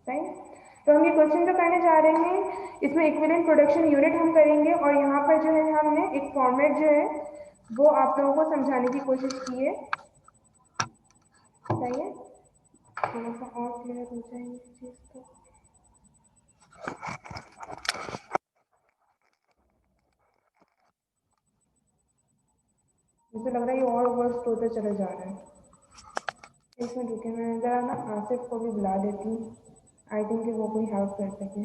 Right. तो हम ये क्वेश्चन जो करने जा रहे हैं इसमें इक्विवेलेंट प्रोडक्शन यूनिट हम करेंगे, और यहाँ पर जो है हमने एक फॉर्मेट जो है वो आप लोगों को समझाने की कोशिश की है। सही है, थोड़ा सा और क्लियर हो जाएंगे इस चीज़ को। मुझे लग रहा है ये और वर्स्ट होते चले जा रहे हैं। इसमें रुके, मैं जरा ना आसिफ को भी बुला देती हूँ, आई थिंक कि वो कोई हेल्प कर सके।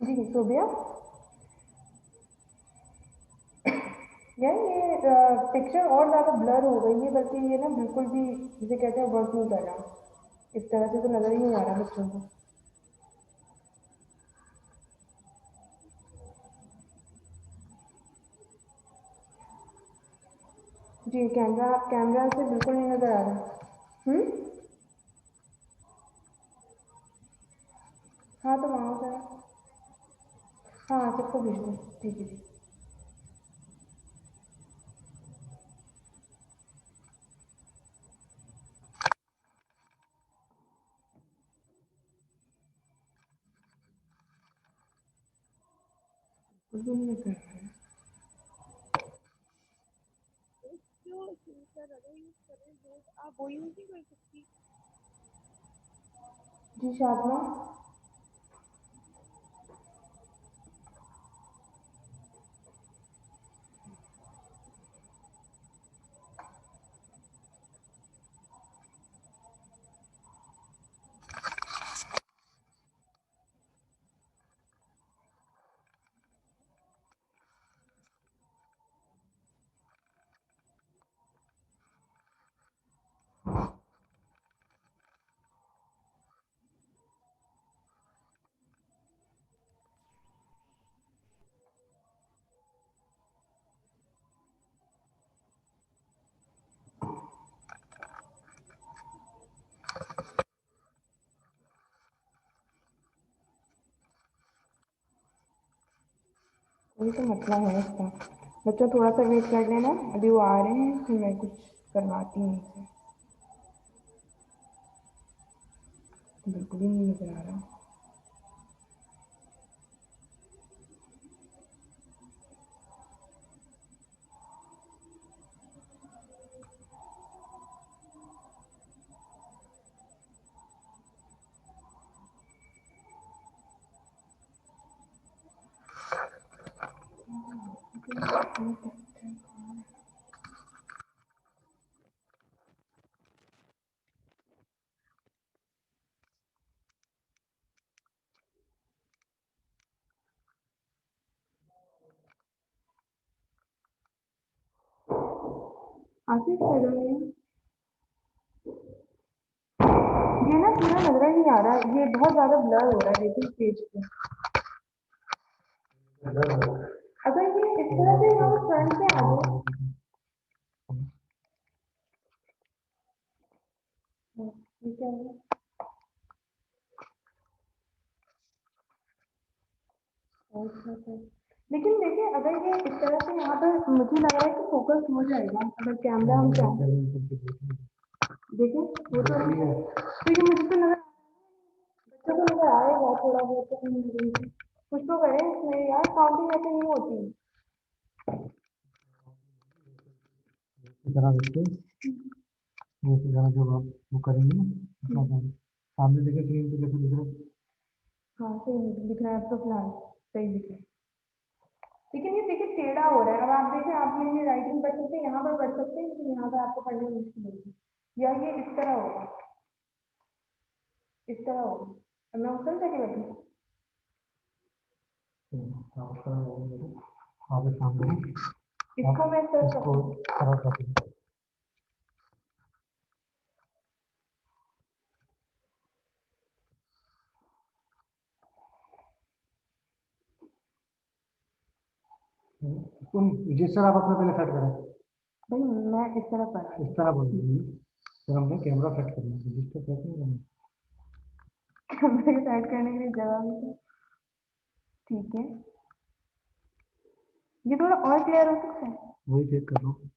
जी सोबिया, यार ये पिक्चर और ज़्यादा ब्लर हो गई है, बल्कि ये ना बिल्कुल भी जिसे कहते हैं वर्क नहीं कर रहा। इस तरह से तो नज़र ही नहीं आ रहा बच्चों को। जी कैमरा कैमरा से बिल्कुल नहीं नज़र आ रहा। हाँ तो वहाँ से, हाँ सबको भेज दो, ठीक है ठीक। कुछ भी नहीं कर रहा है। जो फिल्टर अगर यूज कर रहे हो आप वो यूज नहीं कर सकती। जी शादना, वही तो मतलब है इसका। बच्चों थोड़ा सा वेट कर लेना, अभी वो आ रहे हैं फिर मैं कुछ करवाती हूँ इनसे। बिल्कुल ही नहीं नज़र आ रहा। आसिफ कर रहे हैं, ये ना पूरा नजर ही नहीं आ रहा, ये बहुत ज्यादा ब्लर हो रहा है देखिए पेज पे। अगर ये इस तरह से यहाँ फ्रंट पे आ जाए। ये क्या है? अच्छा अच्छा। लेकिन देखिए अगर ये इस तरह से यहाँ पर मुझे लग रहा है कि फोकस हो जाएगा, अगर कैमरा हम चाहें। देखिए वो तो तो ये मुझे तो नजर बच्चों को नजर आएगा थोड़ा बहुत तो कहीं ना कहीं कुछ तो करें इसमें यार, काउंटिंग ऐसे नहीं होती। इसी तरह देखते इसी तरह जब आप वो करेंगे ना अपना काम सामने देखे स्क्रीन पे कैसे दिख रहा है। हाँ सही दिख रहा है अब तो फिलहाल, सही दिख रहा है। लेकिन ये देखिए टेढ़ा हो रहा है। अब आप देखें, आप ये राइटिंग पढ़ सकते हैं, यहाँ पर पढ़ सकते हैं, लेकिन यहाँ पर आपको पढ़ने में मुश्किल होगी। या ये इस तरह होगा, इस तरह होगा। अब मैं उस तरह जाके बैठूँ? आप इस तरह करेंगे, आप एक काम करें, इसको मैं इस तरह इसको करती हूँ। सरल रखें। तुम जिस तरह आप अपना पहले सेट करें भाई मैं इस तरह पढ़ा इस तरह बोलेंगे, फिर हमने कैमरा सेट करना है जिस पर सेट नहीं करना। कैमरे सेट करने के लिए जगह भी तो ठीक है। ये थोड़ा और क्लियर हो सकता है? वही चेक कर रहा हूँ।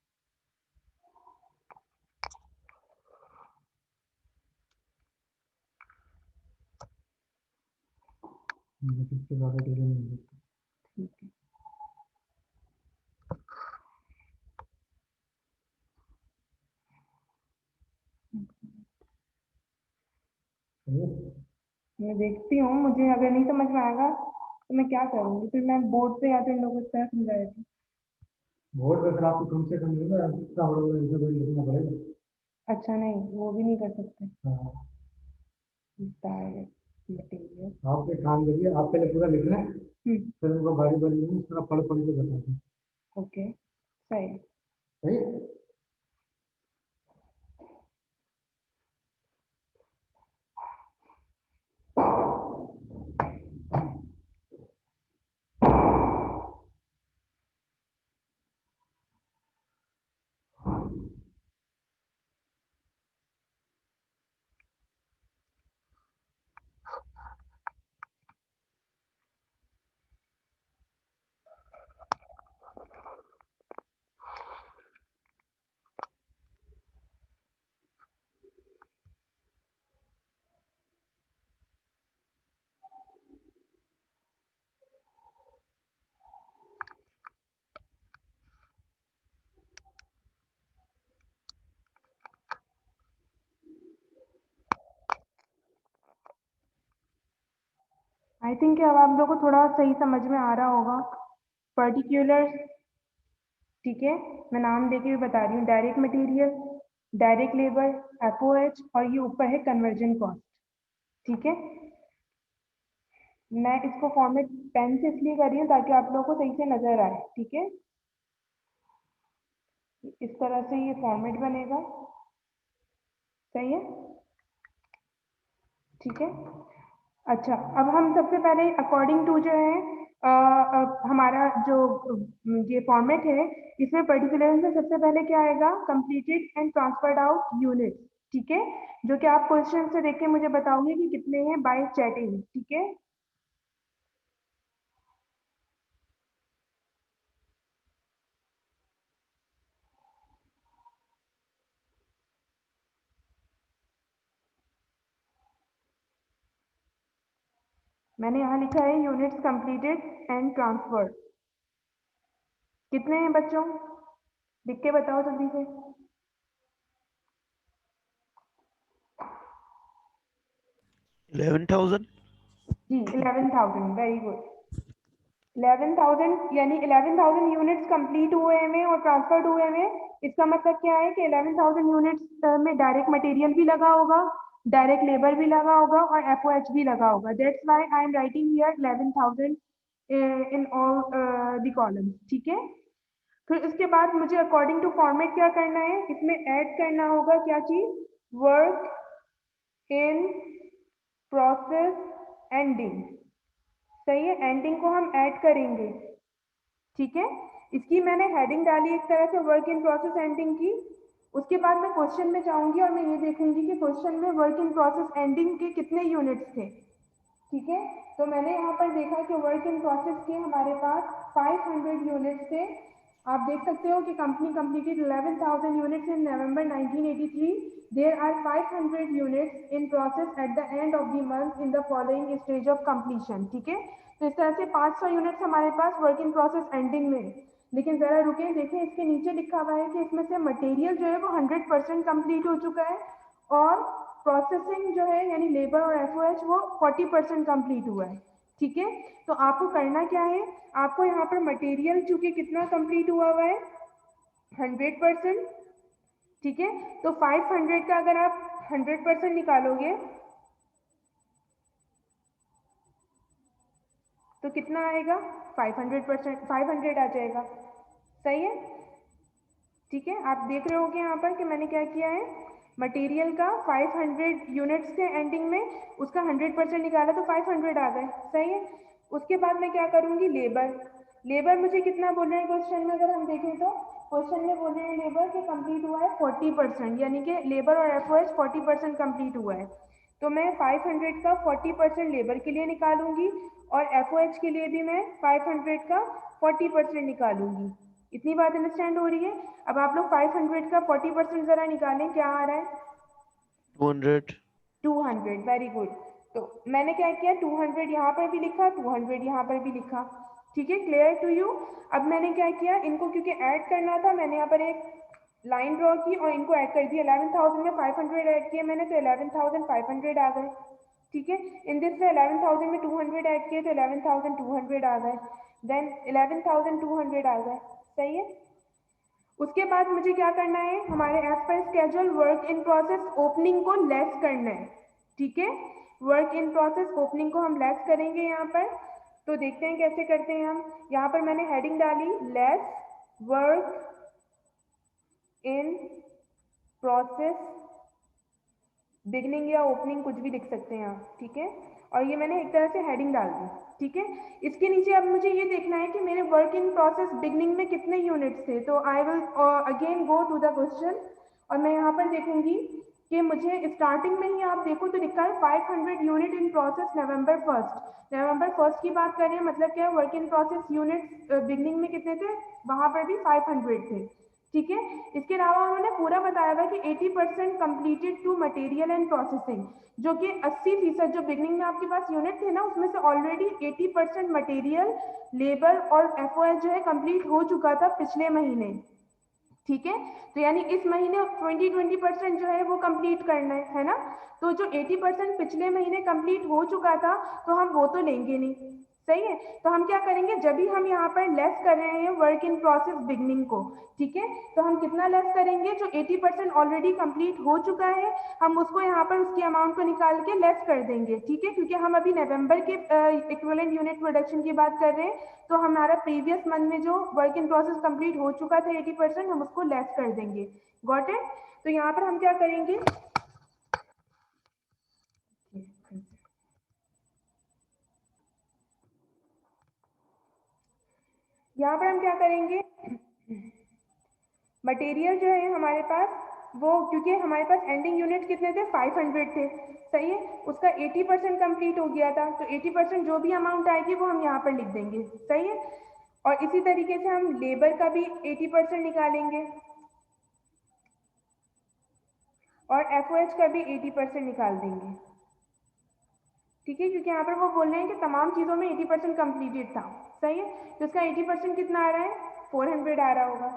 मुझे इससे ज़्यादा डिले नहीं है। ठीक है। सही है? मैं देखती हूँ, मुझे अगर नहीं समझ में आएगा तो मैं क्या करूँगी, फिर मैं बोर्ड पे या तो इन लोगों को इस तरह समझा देती हूँ। बोर्ड पे फिर आपको कम से कम जो है इतना बड़ा बड़ा इंटरव्यू लिखना पड़ेगा। अच्छा नहीं, वो भी नहीं कर सकते। हाँ, मटेरियल। आप एक काम करिए, आप पहले पूरा लिखना है, हम्म। फिर उनको बारी बारी में इस तरह पढ़ पढ़ के बता दें। ओके सही है। सही है? आई थिंक अब आप लोगों को थोड़ा सही समझ में आ रहा होगा। पर्टिकुलर, ठीक है, मैं नाम देके भी बता रही हूँ। Direct material, direct labour, FOH, और ये ऊपर है कन्वर्जन कॉस्ट। ठीक है, मैं इसको फॉर्मेट पेन से इसलिए कर रही हूँ ताकि आप लोगों को सही से नजर आए। ठीक है, इस तरह से ये फॉर्मेट बनेगा। सही है, ठीक है। अच्छा, अब हम सबसे पहले अकॉर्डिंग टू जो है हमारा जो ये फॉर्मेट है, इसमें पर्टिकुलर में सबसे पहले क्या आएगा? Completed and transferred out unit. ठीक है, जो कि आप क्वेश्चन से देख के मुझे बताओगे कि कितने हैं बाय चैटिंग। ठीक है, मैंने यहाँ लिखा है यूनिट्स कंप्लीटेड एंड ट्रांसफर्ड। कितने हैं बच्चों? लिख के बताओ जल्दी से। 11,000। जी 11,000, वेरी गुड। 11,000 यानी 11,000 यूनिट्स कंप्लीट हुए हैं और ट्रांसफर्ड हुए हैं। इसका मतलब क्या है कि 11,000 यूनिट्स में डायरेक्ट मटेरियल भी लगा होगा, डायरेक्ट लेबर भी लगा होगा और एफओएच भी लगा होगा। That's why I am writing here 11,000 in all the columns. ठीक है, फिर उसके बाद मुझे अकॉर्डिंग टू फॉर्मेट क्या करना है? इसमें ऐड करना होगा क्या चीज? Work in process ending. सही है, एंडिंग को हम ऐड करेंगे। ठीक है, इसकी मैंने हेडिंग डाली एक तरह से, वर्क इन प्रोसेस एंडिंग की। उसके बाद मैं क्वेश्चन में जाऊंगी और मैं ये देखूंगी कि क्वेश्चन में वर्क इन प्रोसेस एंडिंग के कितने यूनिट्स थे। ठीक है, तो मैंने यहाँ पर देखा कि वर्क इन प्रोसेस के हमारे पास 500 यूनिट्स थे आप देख सकते हो कि company completed 11,000 units in November 1983. There are 500 units in process at the end of the month in the following stage of completion. ठीक है, तो इस तरह से 500 यूनिट्स हमारे पास वर्क इन प्रोसेस एंडिंग में. लेकिन जरा रुके, देखें इसके नीचे लिखा हुआ है कि इसमें से मटेरियल जो है वो 100% कंप्लीट हो चुका है और प्रोसेसिंग जो है यानी लेबर और एफओएच वो 40% कंप्लीट हुआ है. ठीक है, तो आपको करना क्या है, आपको यहाँ पर मटेरियल चूंकि कितना कंप्लीट हुआ हुआ है 100%. ठीक है, तो 500 का अगर आप 100% निकालोगे तो कितना आएगा, 500%, 500 आ जाएगा. सही है. ठीक है, आप देख रहे होगे यहाँ पर कि मैंने क्या किया है, मटेरियल का 500 यूनिट्स के एंडिंग में उसका 100% निकाला तो 500 आ गए. सही है. उसके बाद मैं क्या करूंगी, लेबर. लेबर मुझे कितना बोल रहे हैं क्वेश्चन में, अगर हम देखें तो क्वेश्चन में बोल रहे हैं लेबर के कंप्लीट हुआ है 40%, यानी कि लेबर और एफओएच 40% कंप्लीट हुआ है. तो मैं 500 का 40% लेबर के लिए निकालूंगी और एफओएच के लिए भी मैं 500 का 40% निकालूंगी. इतनी बात अंडरस्टैंड हो रही है. अब आप लोग 500 का 40% जरा निकालें, क्या आ रहा है, 200. 200. Very good. तो मैंने क्या किया, 200 यहाँ पर भी लिखा, 200 यहाँ पर भी लिखा. ठीक है, क्लियर टू यू. अब मैंने क्या किया, इनको क्योंकि ऐड करना था मैंने यहाँ पर एक लाइन ड्रॉ की और इनको ऐड कर दिया. 11,000 में 500 ऐड किए मैंने तो 11,500 आ गए. ठीक है, इन दिस में 11,000 में 200 ऐड किए तो 11,200 आ गए. देन 11,200 आ गए. सही है. उसके बाद मुझे क्या करना है, हमारे as per schedule work in process opening को लेस करना है. ठीक है, वर्क इन प्रोसेस ओपनिंग को हम लेस करेंगे यहाँ पर. तो देखते हैं कैसे करते हैं हम. यहाँ पर मैंने हेडिंग डाली lace work in process beginning या ओपनिंग, कुछ भी लिख सकते हैं आप. ठीक है, और ये मैंने एक तरह से हेडिंग डाल दी. ठीक है, इसके नीचे अब मुझे ये देखना है कि मेरे वर्क इन प्रोसेस बिगनिंग में कितने यूनिट्स थे. तो I will again go to the question और मैं यहाँ पर देखूंगी कि मुझे स्टार्टिंग में ही आप देखो तो लिखा है 500 यूनिट इन प्रोसेस नवंबर 1. नवंबर 1 की बात करें मतलब क्या, work in process unit beginning में कितने थे, वहां पर भी 500 थे. ठीक है, इसके अलावा उन्होंने पूरा बताया हुआ कि 80% completed to material and processing, जो कि 80% जो बिगनिंग में आपके पास यूनिट थे ना उसमें से ऑलरेडी 80% मटेरियल, लेबर और एफओएच जो है कंप्लीट हो चुका था पिछले महीने. ठीक है, तो यानी इस महीने 20% जो है वो कंप्लीट करना है ना. तो जो 80% पिछले महीने कंप्लीट हो चुका था तो हम वो तो लेंगे नहीं. सही है, तो हम क्या करेंगे, जब भी हम यहाँ पर लेस कर रहे हैं वर्क इन प्रोसेस बिगनिंग को, ठीक है, तो हम कितना लेस करेंगे, जो 80% ऑलरेडी कंप्लीट हो चुका है हम उसको यहाँ पर उसकी अमाउंट को निकाल के लेस कर देंगे. ठीक है, क्योंकि हम अभी नवंबर के इक्विवेलेंट यूनिट प्रोडक्शन की बात कर रहे हैं, तो हमारा प्रीवियस मंथ में जो वर्क इन प्रोसेस कंप्लीट हो चुका था 80% हम उसको लेस कर देंगे. Got it. तो यहाँ पर हम क्या करेंगे, यहाँ पर हम क्या करेंगे, मटेरियल जो है हमारे पास वो, क्योंकि हमारे पास एंडिंग यूनिट कितने थे, 500 थे. सही है, उसका 80% कंप्लीट हो गया था तो 80% जो भी अमाउंट आएगी वो हम यहाँ पर लिख देंगे. सही है, और इसी तरीके से हम लेबर का भी 80% निकालेंगे और एफओएच का भी 80% निकाल देंगे. ठीक है, क्योंकि यहाँ पर वो बोल रहे हैं कि तमाम चीज़ों में 80% कंप्लीटेड था. सही है, तो इसका 80% कितना आ रहा है, 400 आ रहा होगा.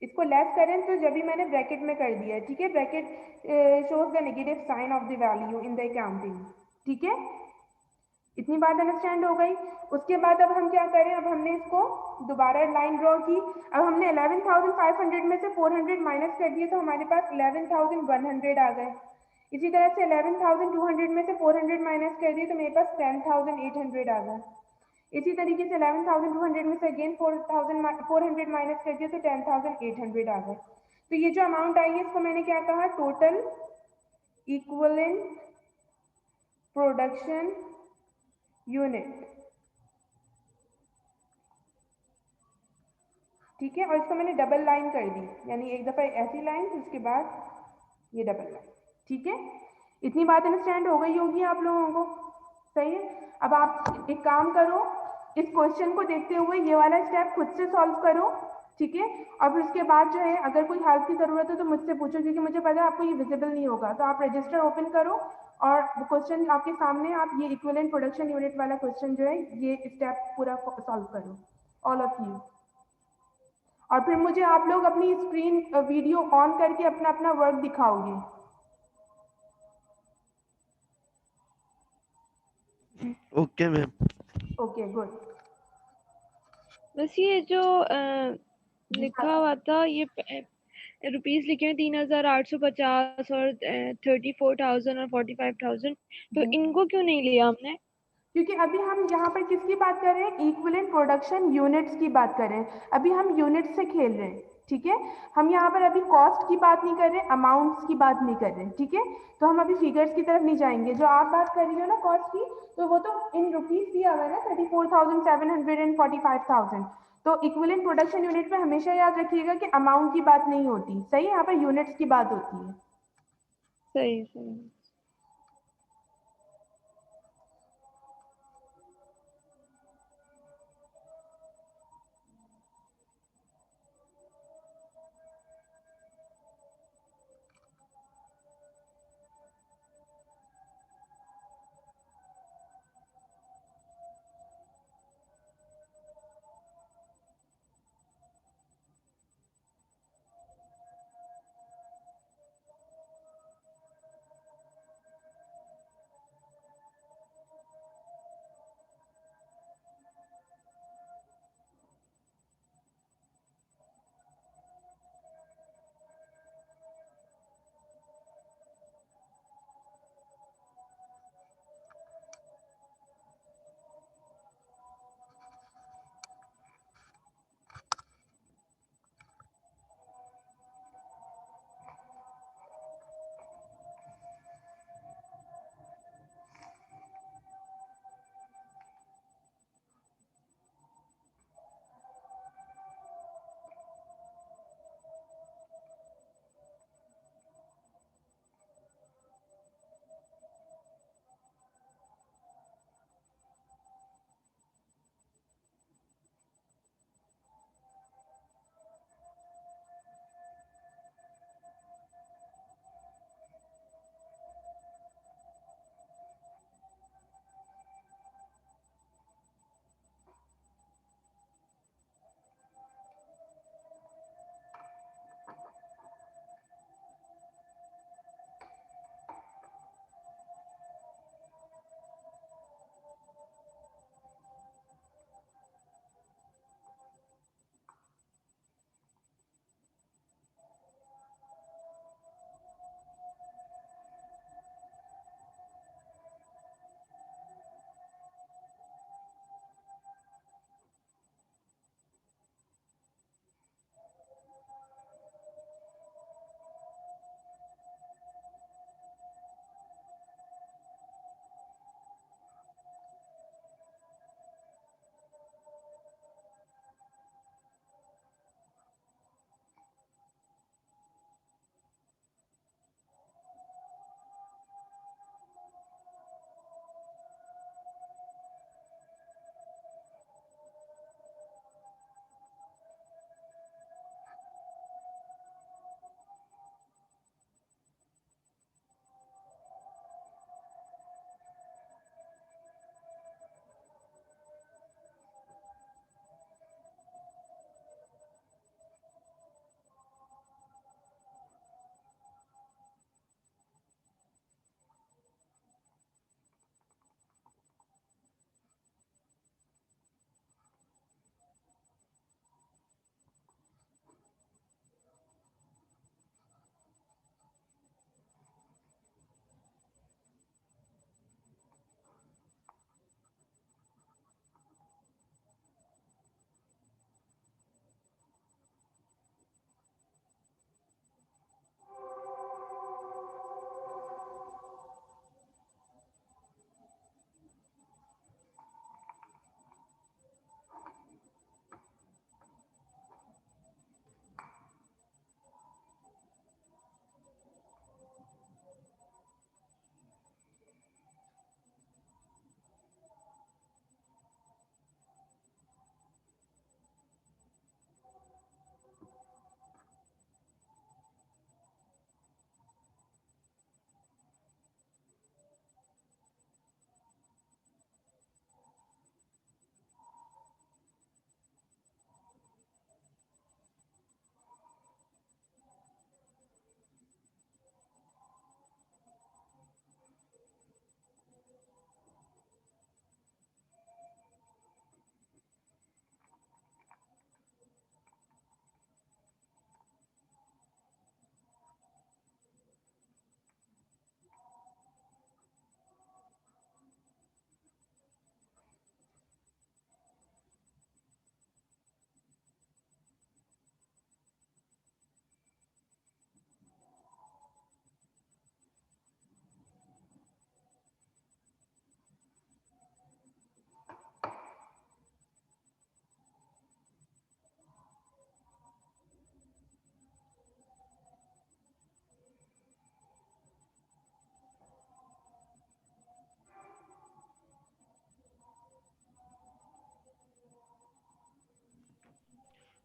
इसको लेस करें तो जब भी मैंने ब्रैकेट में कर दिया है. ठीक है, bracket shows the negative sign of the value in the accounting. ठीक है, इतनी बात अंडरस्टैंड हो गई. उसके बाद अब हम क्या करें, अब हमने इसको दोबारा लाइन ड्रॉ की. अब हमने 11,500 में से 400 माइनस कर दिए तो हमारे पास 11,100 आ गए. इसी तरह से 11,200 में से 400 माइनस कर दिए तो मेरे पास 10,800 आ गए. इसी तरीके से 11,200 में से अगेन 400 माइनस कर दिया तो 10,800 आ गए. तो ये जो अमाउंट आई है इसको मैंने क्या कहा, टोटल इक्विवेलेंट प्रोडक्शन यूनिट. ठीक है, और इसको मैंने डबल लाइन कर दी, यानी एक दफा ऐसी लाइन फिर उसके बाद ये डबल लाइन. ठीक है, इतनी बात अंडरस्टैंड हो गई होगी आप लोगों को. सही है, अब आप एक काम करो, इस क्वेश्चन को देखते हुए ये वाला स्टेप खुद से सॉल्व करो, ठीक है। और फिर उसके बाद जो है अगर कोई हेल्प की जरूरत है तो मुझसे पूछो, क्योंकि मुझे पता है आपको ये विजिबल नहीं होगा। तो आप रजिस्टर ओपन करो और क्वेश्चन आपके सामने, आप ये इक्विवेलेंट प्रोडक्शन यूनिट वाला क्वेश्चन जो है ये स्टेप पूरा सॉल्व करो, ऑल ऑफ यू। और फिर मुझे आप लोग अपनी स्क्रीन वीडियो ऑन करके अपना अपना वर्क दिखाओगे। Okay, ma'am. Okay good. बस ये जो लिखा हुआ था ये रुपीस लिखे हैं 3,850 और 34,000 और 45,000, तो इनको क्यों नहीं लिया हमने? क्योंकि अभी हम यहाँ पर किसकी बात कर रहे हैं, इक्विवेलेंट प्रोडक्शन यूनिट्स की बात कर रहे हैं। अभी हम यूनिट्स से खेल रहे हैं, ठीक है। हम यहाँ पर अभी कॉस्ट की बात नहीं कर रहे, अमाउंट्स की बात नहीं कर रहे, ठीक है। तो हम अभी फिगर्स की तरफ नहीं जाएंगे। जो आप बात कर रही हो ना कॉस्ट की, तो वो तो इन रुपीज दिया हुआ है ना, 34,700 एंड 45,000। तो इक्विवेलेंट प्रोडक्शन यूनिट में हमेशा याद रखिएगा कि अमाउंट की बात नहीं होती, सही, यहाँ पर यूनिट्स की बात होती है। सही सही।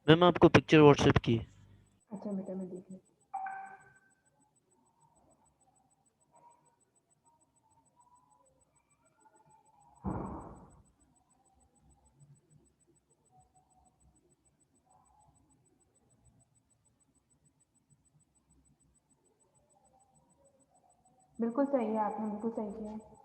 मैम आपको पिक्चर व्हाट्सएप की। अच्छा बेटा मैं देख लेती हूँ। बिल्कुल सही है, आपने बिल्कुल सही किया है।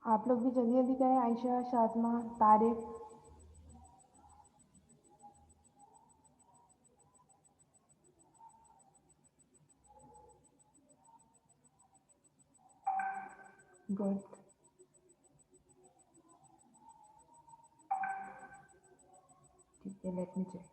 आप लोग भी जल्दी जल्दी करें, आयशा, शाज़मा, तारिक। गुड। ठीक है, लेट मी चेक।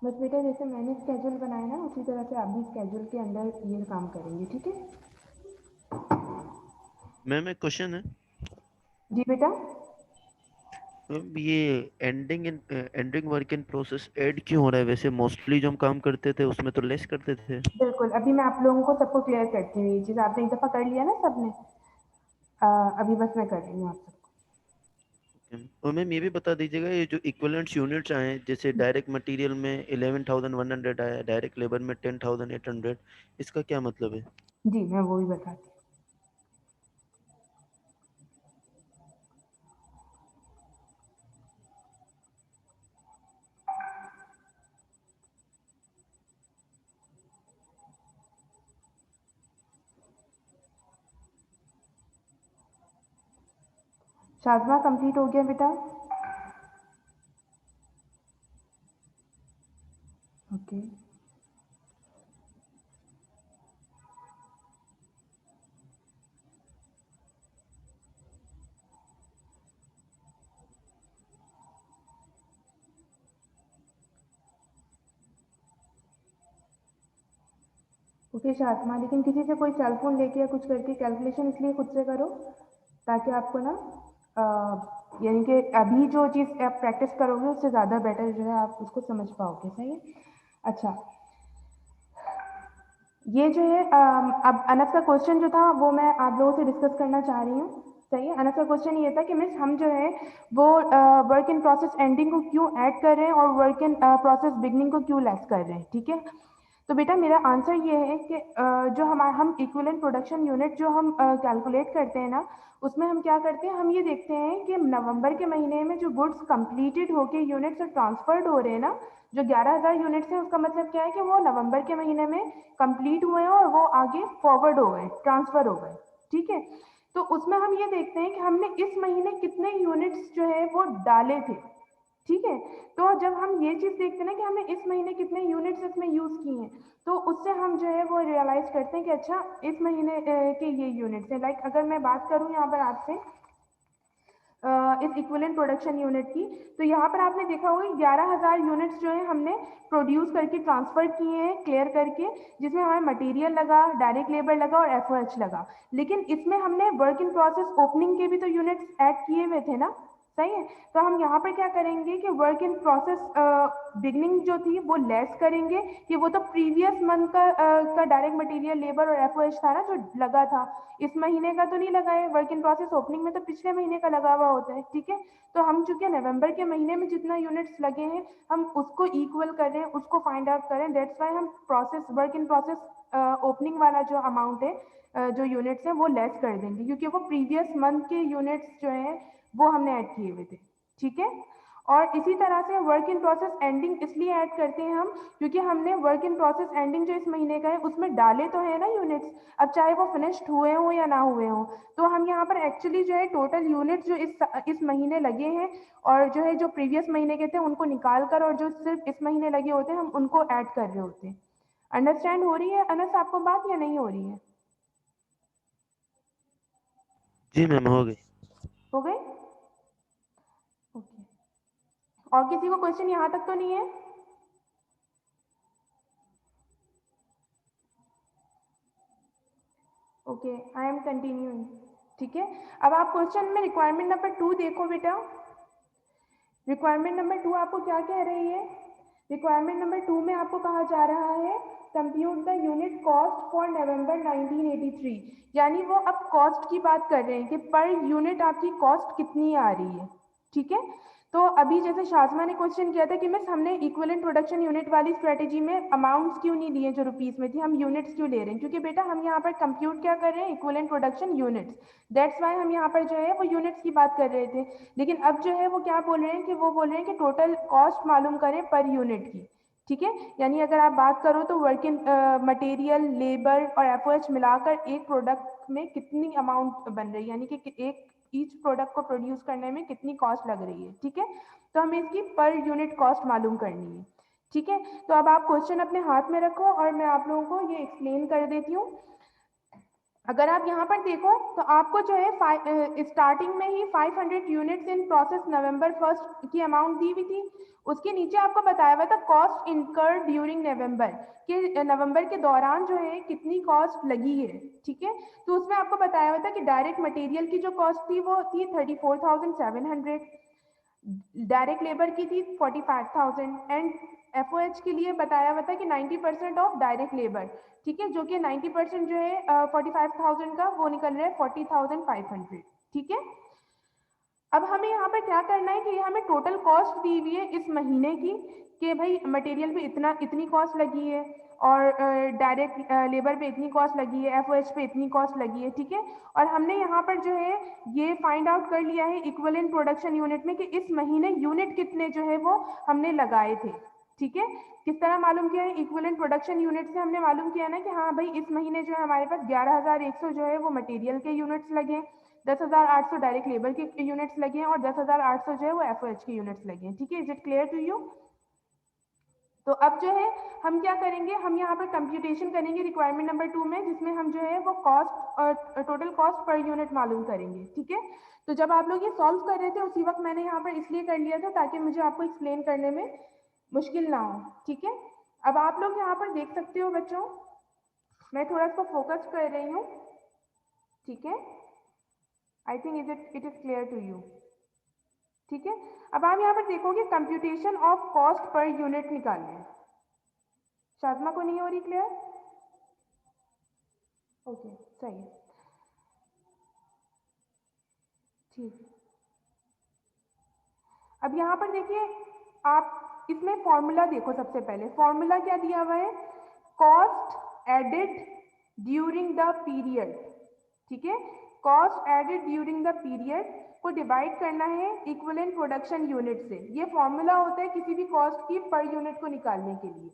बस बेटा जैसे मैंने स्केड्यूल बनाया ना उसी तरह से आप भी स्केड्यूल के अंदर ये काम करेंगे, ठीक है? मैम एक क्वेश्चन है। जी बेटा। मैम ये ending work in process add क्यों हो रहा है? वैसे मोस्टली जो हम काम करते थे उसमें तो लेस करते थे। बिल्कुल, अभी मैं आप लोगों को सबको क्लियर करती हूँ, ये चीज़ आपने एक दफ़ा कर लिया ना सबने। अभी बस मैं कर रही हूँ आप सबको। और मैम ये भी बता दीजिएगा, ये जो इक्विवेलेंट यूनिट्स आए हैं, जैसे डायरेक्ट मटेरियल में 11,100 आया, डायरेक्ट लेबर में 10,800, इसका क्या मतलब है? जी मैं वो भी बताती हूँ। शाज़मा कंप्लीट हो गया बेटा? ओके। ओके शाज़मा, लेकिन किसी से कोई सेल फोन लेके या कुछ करके कैलकुलेशन इसलिए खुद से करो ताकि आपको ना यानी कि अभी जो चीज़ आप प्रैक्टिस करोगे उससे ज़्यादा बेटर जो है आप उसको समझ पाओगे, सही है? अच्छा, ये जो है अब अनस का क्वेश्चन जो था वो मैं आप लोगों से डिस्कस करना चाह रही हूँ, सही है? अनस का क्वेश्चन ये था कि मिस हम जो है वो वर्क इन प्रोसेस एंडिंग को क्यों ऐड कर रहे हैं और वर्क इन प्रोसेस बिगनिंग को क्यों लेस कर रहे हैं, ठीक है? तो बेटा मेरा आंसर ये है कि जो हम इक्विवेलेंट प्रोडक्शन यूनिट जो हम कैलकुलेट करते हैं ना, उसमें हम क्या करते हैं, हम ये देखते हैं कि नवंबर के महीने में जो गुड्स कंप्लीटेड होके यूनिट्स ट्रांसफर्ड हो रहे हैं ना, जो 11,000 यूनिट्स हैं, उसका मतलब क्या है कि वो नवंबर के महीने में कंप्लीट हुए हैं और वो आगे फॉरवर्ड हो गए, ट्रांसफर हो गए, ठीक है? तो उसमें हम ये देखते हैं कि हमने इस महीने कितने यूनिट्स जो है वो डाले थे, ठीक है? तो जब हम ये चीज़ देखते हैं ना कि हमने इस महीने कितने यूनिट्स इसमें यूज़ किए हैं, तो उससे हम जो है वो रियलाइज़ करते हैं कि अच्छा इस महीने के ये यूनिट्स हैं। लाइक अगर मैं बात करूँ यहाँ पर आपसे इस इक्विवेलेंट प्रोडक्शन यूनिट की, तो यहाँ पर आपने देखा होगा 11,000 यूनिट्स जो है हमने प्रोड्यूस करके ट्रांसफर किए हैं क्लियर करके, जिसमें हमें मटेरियल लगा, डायरेक्ट लेबर लगा और एफओएच लगा। लेकिन इसमें हमने वर्क इन प्रोसेस ओपनिंग के भी तो यूनिट्स ऐड किए हुए थे ना, सही है। तो हम यहाँ पर क्या करेंगे कि वर्क इन प्रोसेस बिगनिंग जो थी वो लेस करेंगे, कि वो तो प्रीवियस मंथ का डायरेक्ट मटेरियल लेबर और एफओएच था ना जो लगा था, इस महीने का तो नहीं लगा है। वर्क इन प्रोसेस ओपनिंग में तो पिछले महीने का लगा हुआ होता है, ठीक है। तो हम चूंकि नवंबर के महीने में जितना यूनिट्स लगे हैं हम उसको इक्वल कर रहे हैं, उसको फाइंड आउट करें, दैट्स वाई हम process work in process opening वाला जो अमाउंट है जो यूनिट्स है वो लेस कर देंगे, क्योंकि वो प्रीवियस मंथ के यूनिट्स जो है वो हमने ऐड किए हुए थे, ठीक है। और इसी तरह से वर्क इन प्रोसेस एंडिंग इसलिए ऐड करते हैं हम, क्योंकि हमने वर्क इन प्रोसेस एंडिंग जो इस महीने का है उसमें डाले तो है ना यूनिट्स, अब चाहे वो फिनिश्ड हुए हो या ना हुए हो। तो हम यहाँ पर एक्चुअली जो है टोटल यूनिट्स जो इस महीने लगे हैं और जो है जो प्रीवियस महीने के थे उनको निकाल कर और जो सिर्फ इस महीने लगे होते हैं हम उनको ऐड कर रहे होते हैं। अंडरस्टैंड हो रही है अनस आपको बात या नहीं हो रही है? जी मैम, हो गई। हो गई? ओके। और किसी को क्वेश्चन यहाँ तक तो नहीं है? ओके, आई एम कंटिन्यूइंग, ठीक है। अब आप क्वेश्चन में रिक्वायरमेंट नंबर 2 देखो बेटा। रिक्वायरमेंट नंबर 2 आपको क्या कह रही है? रिक्वायरमेंट नंबर 2 में आपको कहा जा रहा है compute the unit cost for नवंबर 1983, यानी वो अब कॉस्ट की बात कर रहे हैं कि पर यूनिट आपकी कॉस्ट कितनी आ रही है, ठीक है। तो अभी जैसे शाज़मा ने क्वेश्चन किया था कि मिस हमने इक्विवेलेंट प्रोडक्शन यूनिट वाली स्ट्रेटेजी में अमाउंट्स क्यों नहीं दिए जो रुपीस में थी, हम यूनिट्स क्यों ले रहे हैं? क्योंकि बेटा हम यहाँ पर कंप्यूट क्या कर रहे हैं, equivalent production units, that's why हम यहाँ पर जो है वो यूनिट्स की बात कर रहे थे। लेकिन अब जो है वो क्या बोल रहे हैं कि वो बोल रहे हैं कि टोटल कॉस्ट मालूम करें पर यूनिट की, ठीक है। यानी अगर आप बात करो तो वर्क इन मटेरियल, लेबर और एफओएच मिलाकर एक प्रोडक्ट में कितनी अमाउंट बन रही है, यानी कि एक ईच प्रोडक्ट को प्रोड्यूस करने में कितनी कॉस्ट लग रही है, ठीक है। तो हमें इसकी पर यूनिट कॉस्ट मालूम करनी है, ठीक है। तो अब आप क्वेश्चन अपने हाथ में रखो और मैं आप लोगों को ये एक्सप्लेन कर देती हूँ। अगर आप यहाँ पर देखो तो आपको जो है स्टार्टिंग में ही 500 यूनिट्स इन प्रोसेस नवंबर 1 की अमाउंट दी हुई थी। उसके नीचे आपको बताया हुआ था कॉस्ट इनकर्ड ड्यूरिंग नवंबर, कि नवंबर के दौरान जो है कितनी कॉस्ट लगी है, ठीक है। तो उसमें आपको बताया हुआ था कि डायरेक्ट मटेरियल की जो कॉस्ट थी वो थी 34,700, डायरेक्ट लेबर की थी 45,000 एंड एफओएच के लिए बताया हुआ था कि 90% ऑफ डायरेक्ट लेबर, ठीक है, जो कि 90% जो है 45,000 का वो निकल रहा है 40,500, ठीक है। अब हमें यहाँ पर क्या करना है कि हमें टोटल कॉस्ट दी हुई है इस महीने की, कि भाई मटेरियल पे इतनी कॉस्ट लगी है और डायरेक्ट लेबर पे इतनी कॉस्ट लगी है, एफओएच पे इतनी कॉस्ट लगी है, ठीक है। और हमने यहाँ पर जो है ये फाइंड आउट कर लिया है इक्विवेलेंट प्रोडक्शन यूनिट में कि इस महीने यूनिट कितने जो है वो हमने लगाए थे, ठीक है। किस तरह मालूम किया है? इक्विवेलेंट प्रोडक्शन यूनिट से हमने मालूम किया ना कि हाँ भाई इस महीने जो है हमारे पास 11,100 जो है वो मटेरियल के यूनिट्स लगे, 10,800 डायरेक्ट लेबर के यूनिट्स लगे हैं और 10,800 जो है वो एफओएच के यूनिट्स लगे हैं, ठीक है। Is it clear to you? तो अब जो है हम क्या करेंगे, हम यहाँ पर कंप्यूटेशन करेंगे रिक्वायरमेंट नंबर 2 में, जिसमें हम जो है वो cost total cost per unit मालूम करेंगे, ठीक है। तो जब आप लोग ये सॉल्व कर रहे थे उसी वक्त मैंने यहाँ पर इसलिए कर लिया था ताकि मुझे आपको एक्सप्लेन करने में मुश्किल ना हो, ठीक है। अब आप लोग यहाँ पर देख सकते हो बच्चों, मैं थोड़ा इसको फोकस कर रही हूँ, ठीक है। I think it is clear to you, ठीक है। अब आप यहाँ पर देखोगे computation of cost per unit निकालना है। शाज़मा को नहीं हो रही क्लियर? ओके, सही है, ठीक। अब यहाँ पर देखिए आप इसमें फॉर्मूला देखो, सबसे पहले फॉर्मूला क्या दिया हुआ है, cost added during the period, ठीक है। Cost added during the period को डिवाइड करना है इक्विवेलेंट प्रोडक्शन यूनिट से। ये फॉर्मूला होता है किसी भी कॉस्ट की पर यूनिट को निकालने के लिए,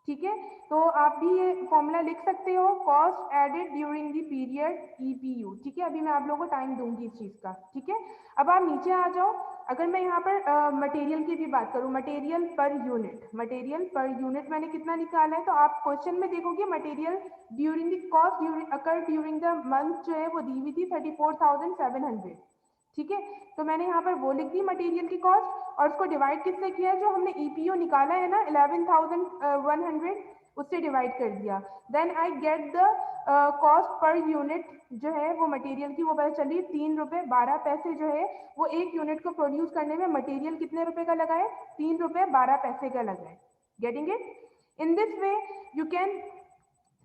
ठीक है। तो आप भी ये फॉर्मूला लिख सकते हो, cost added during the period EPU, ठीक है। अभी मैं आप लोगों को टाइम दूंगी इस चीज का, ठीक है। अब आप नीचे आ जाओ, अगर मैं यहाँ पर मटेरियल की भी बात करूँ, मटेरियल पर यूनिट मैंने कितना निकाला है, तो आप क्वेश्चन में देखोगे material during the cost occur during the month जो है वो दी हुई थी 34,700, ठीक है। तो मैंने यहाँ पर वो लिख दी मटेरियल की कॉस्ट और उसको डिवाइड किससे किया है, जो हमने ईपीओ निकाला है ना 11,100, उससे डिवाइड कर दिया, then I get the cost per unit जो है वो मटेरियल की, वो पता चली 3 रुपए 12 पैसे जो है वो एक यूनिट को प्रोड्यूस करने में मटेरियल कितने रुपए का लगा है, 3 रुपए 12 पैसे का लगा है। Getting it? In this way you can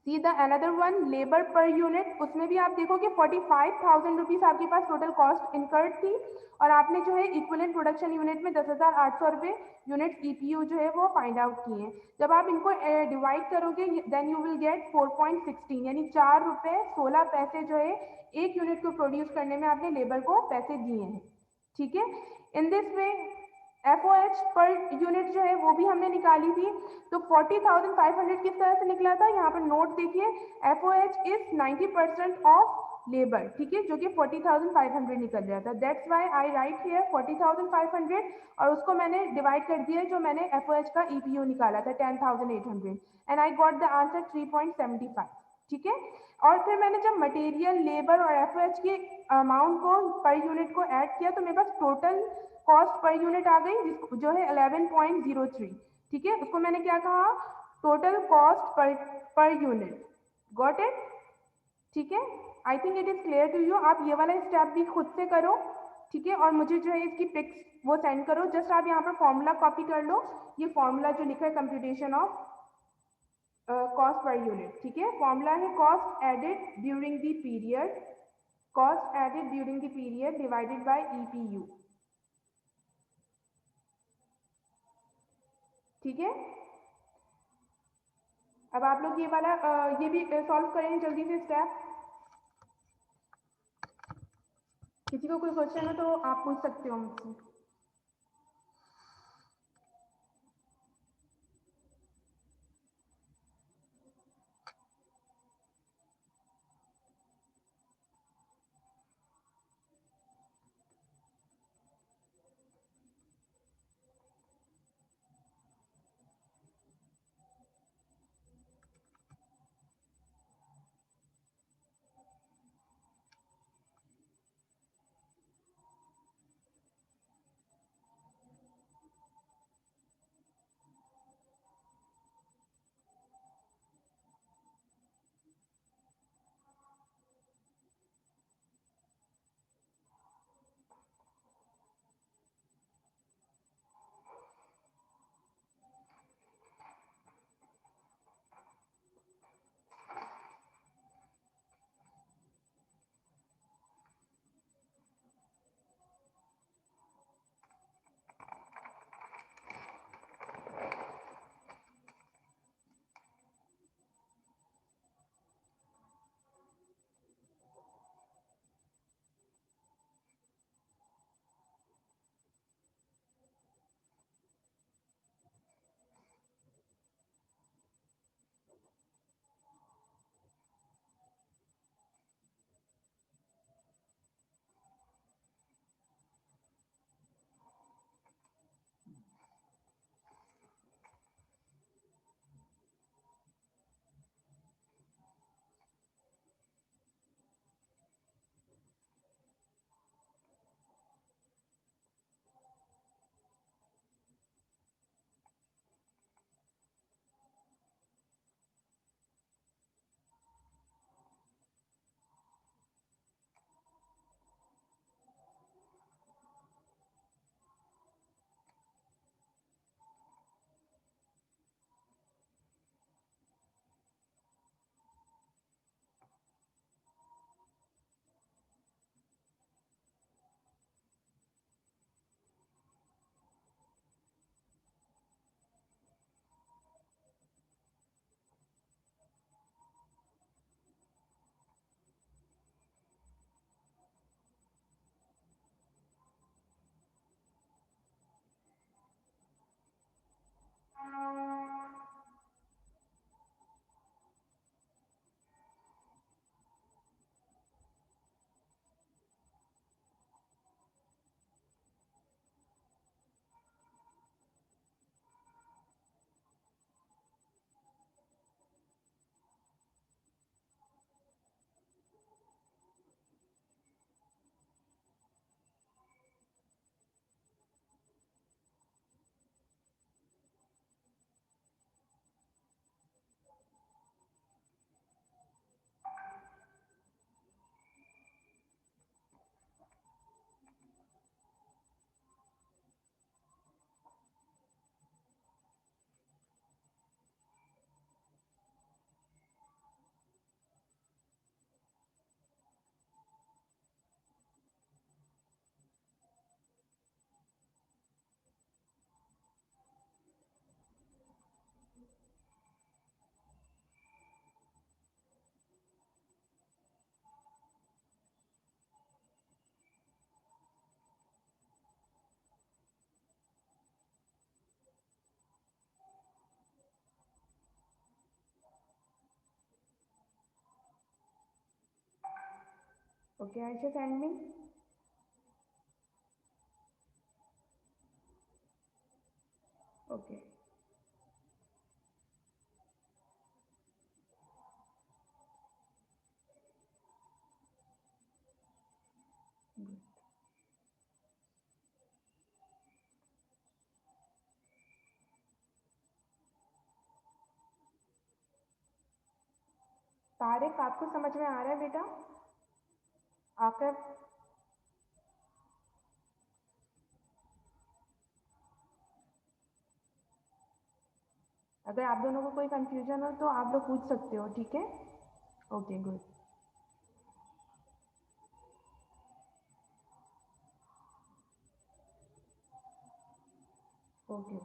see the another one labour per unit, उसमें भी आप देखोगे 45,000 रुपीज आपके पास टोटल कॉस्ट इनकर्ड थी, और आपने जो है इक्विवेलेंट प्रोडक्शन यूनिट में 10,800 रुपये यूनिट ईपीयू जो है वो फाइंड आउट किए हैं। जब आप इनको डिवाइड करोगे देन यू विल गेट 4.16, यानी 4 रुपए 16 पैसे जो है एक यूनिट को प्रोड्यूस करने में आपने लेबर को पैसे दिए हैं। ठीक है, इन दिस वे FOH पर यूनिट जो है वो भी हमने निकाली थी, तो 40,500 किस तरह से निकला था, यहाँ पर नोट देखिए, FOH इज 90% ऑफ लेबर, ठीक है, जो कि 40,500 निकल रहा था, that's why I right here 40,500, और उसको मैंने डिवाइड कर दिया जो मैंने FOH का EPU निकाला था 10,800, and I got the answer 3.75। ठीक है, और फिर मैंने जब मटेरियल, लेबर और FOH के अमाउंट को पर यूनिट को ऐड किया तो मेरे पास टोटल कॉस्ट पर यूनिट आ गई जो है 11.03। ठीक है, उसको मैंने क्या कहा, total cost per unit. Got it? ठीक है, I think it is clear to you. आप ये वाला स्टेप भी खुद से करो, ठीक है, और मुझे जो है इसकी पिक्स वो सेंड करो। जस्ट आप यहाँ पर फॉर्मूला कॉपी कर लो, ये फॉर्मूला जो लिखा है computation of cost per unit. ठीक है, फॉर्मूला है cost added during the period, cost added during the period divided by EPU। ठीक है, अब आप लोग ये वाला ये भी सॉल्व करेंगे जल्दी से स्टेप। किसी को कोई क्वेश्चन हो तो आप पूछ सकते हो मुझसे। Okay, Aisha, send me. Okay. Good. Tariq, आपको समझ में आ रहा है बेटा? आकर अगर आप दोनों को कोई कंफ्यूजन हो तो आप लोग पूछ सकते हो, ठीक है? Okay, good. Okay.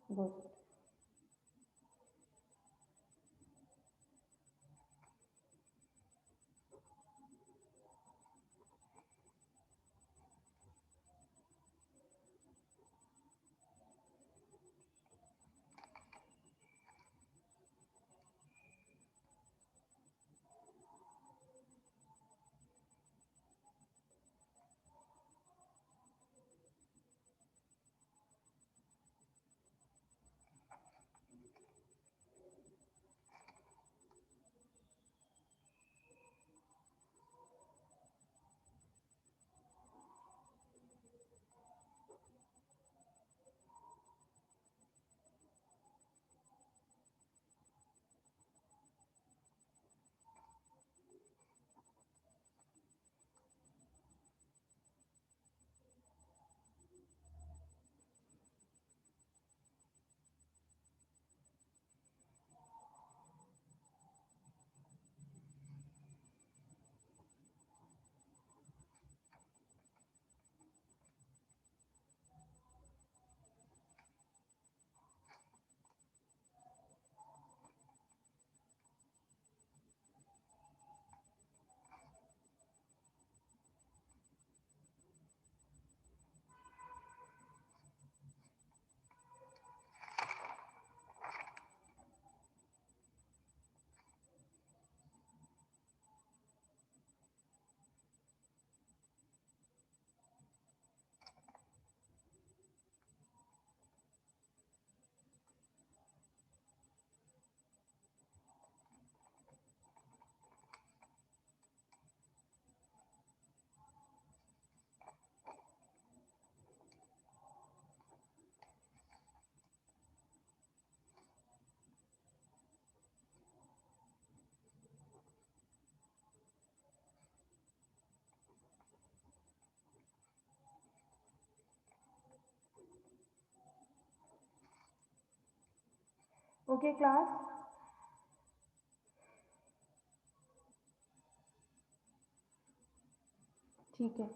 Good. Okay class, ठीक है।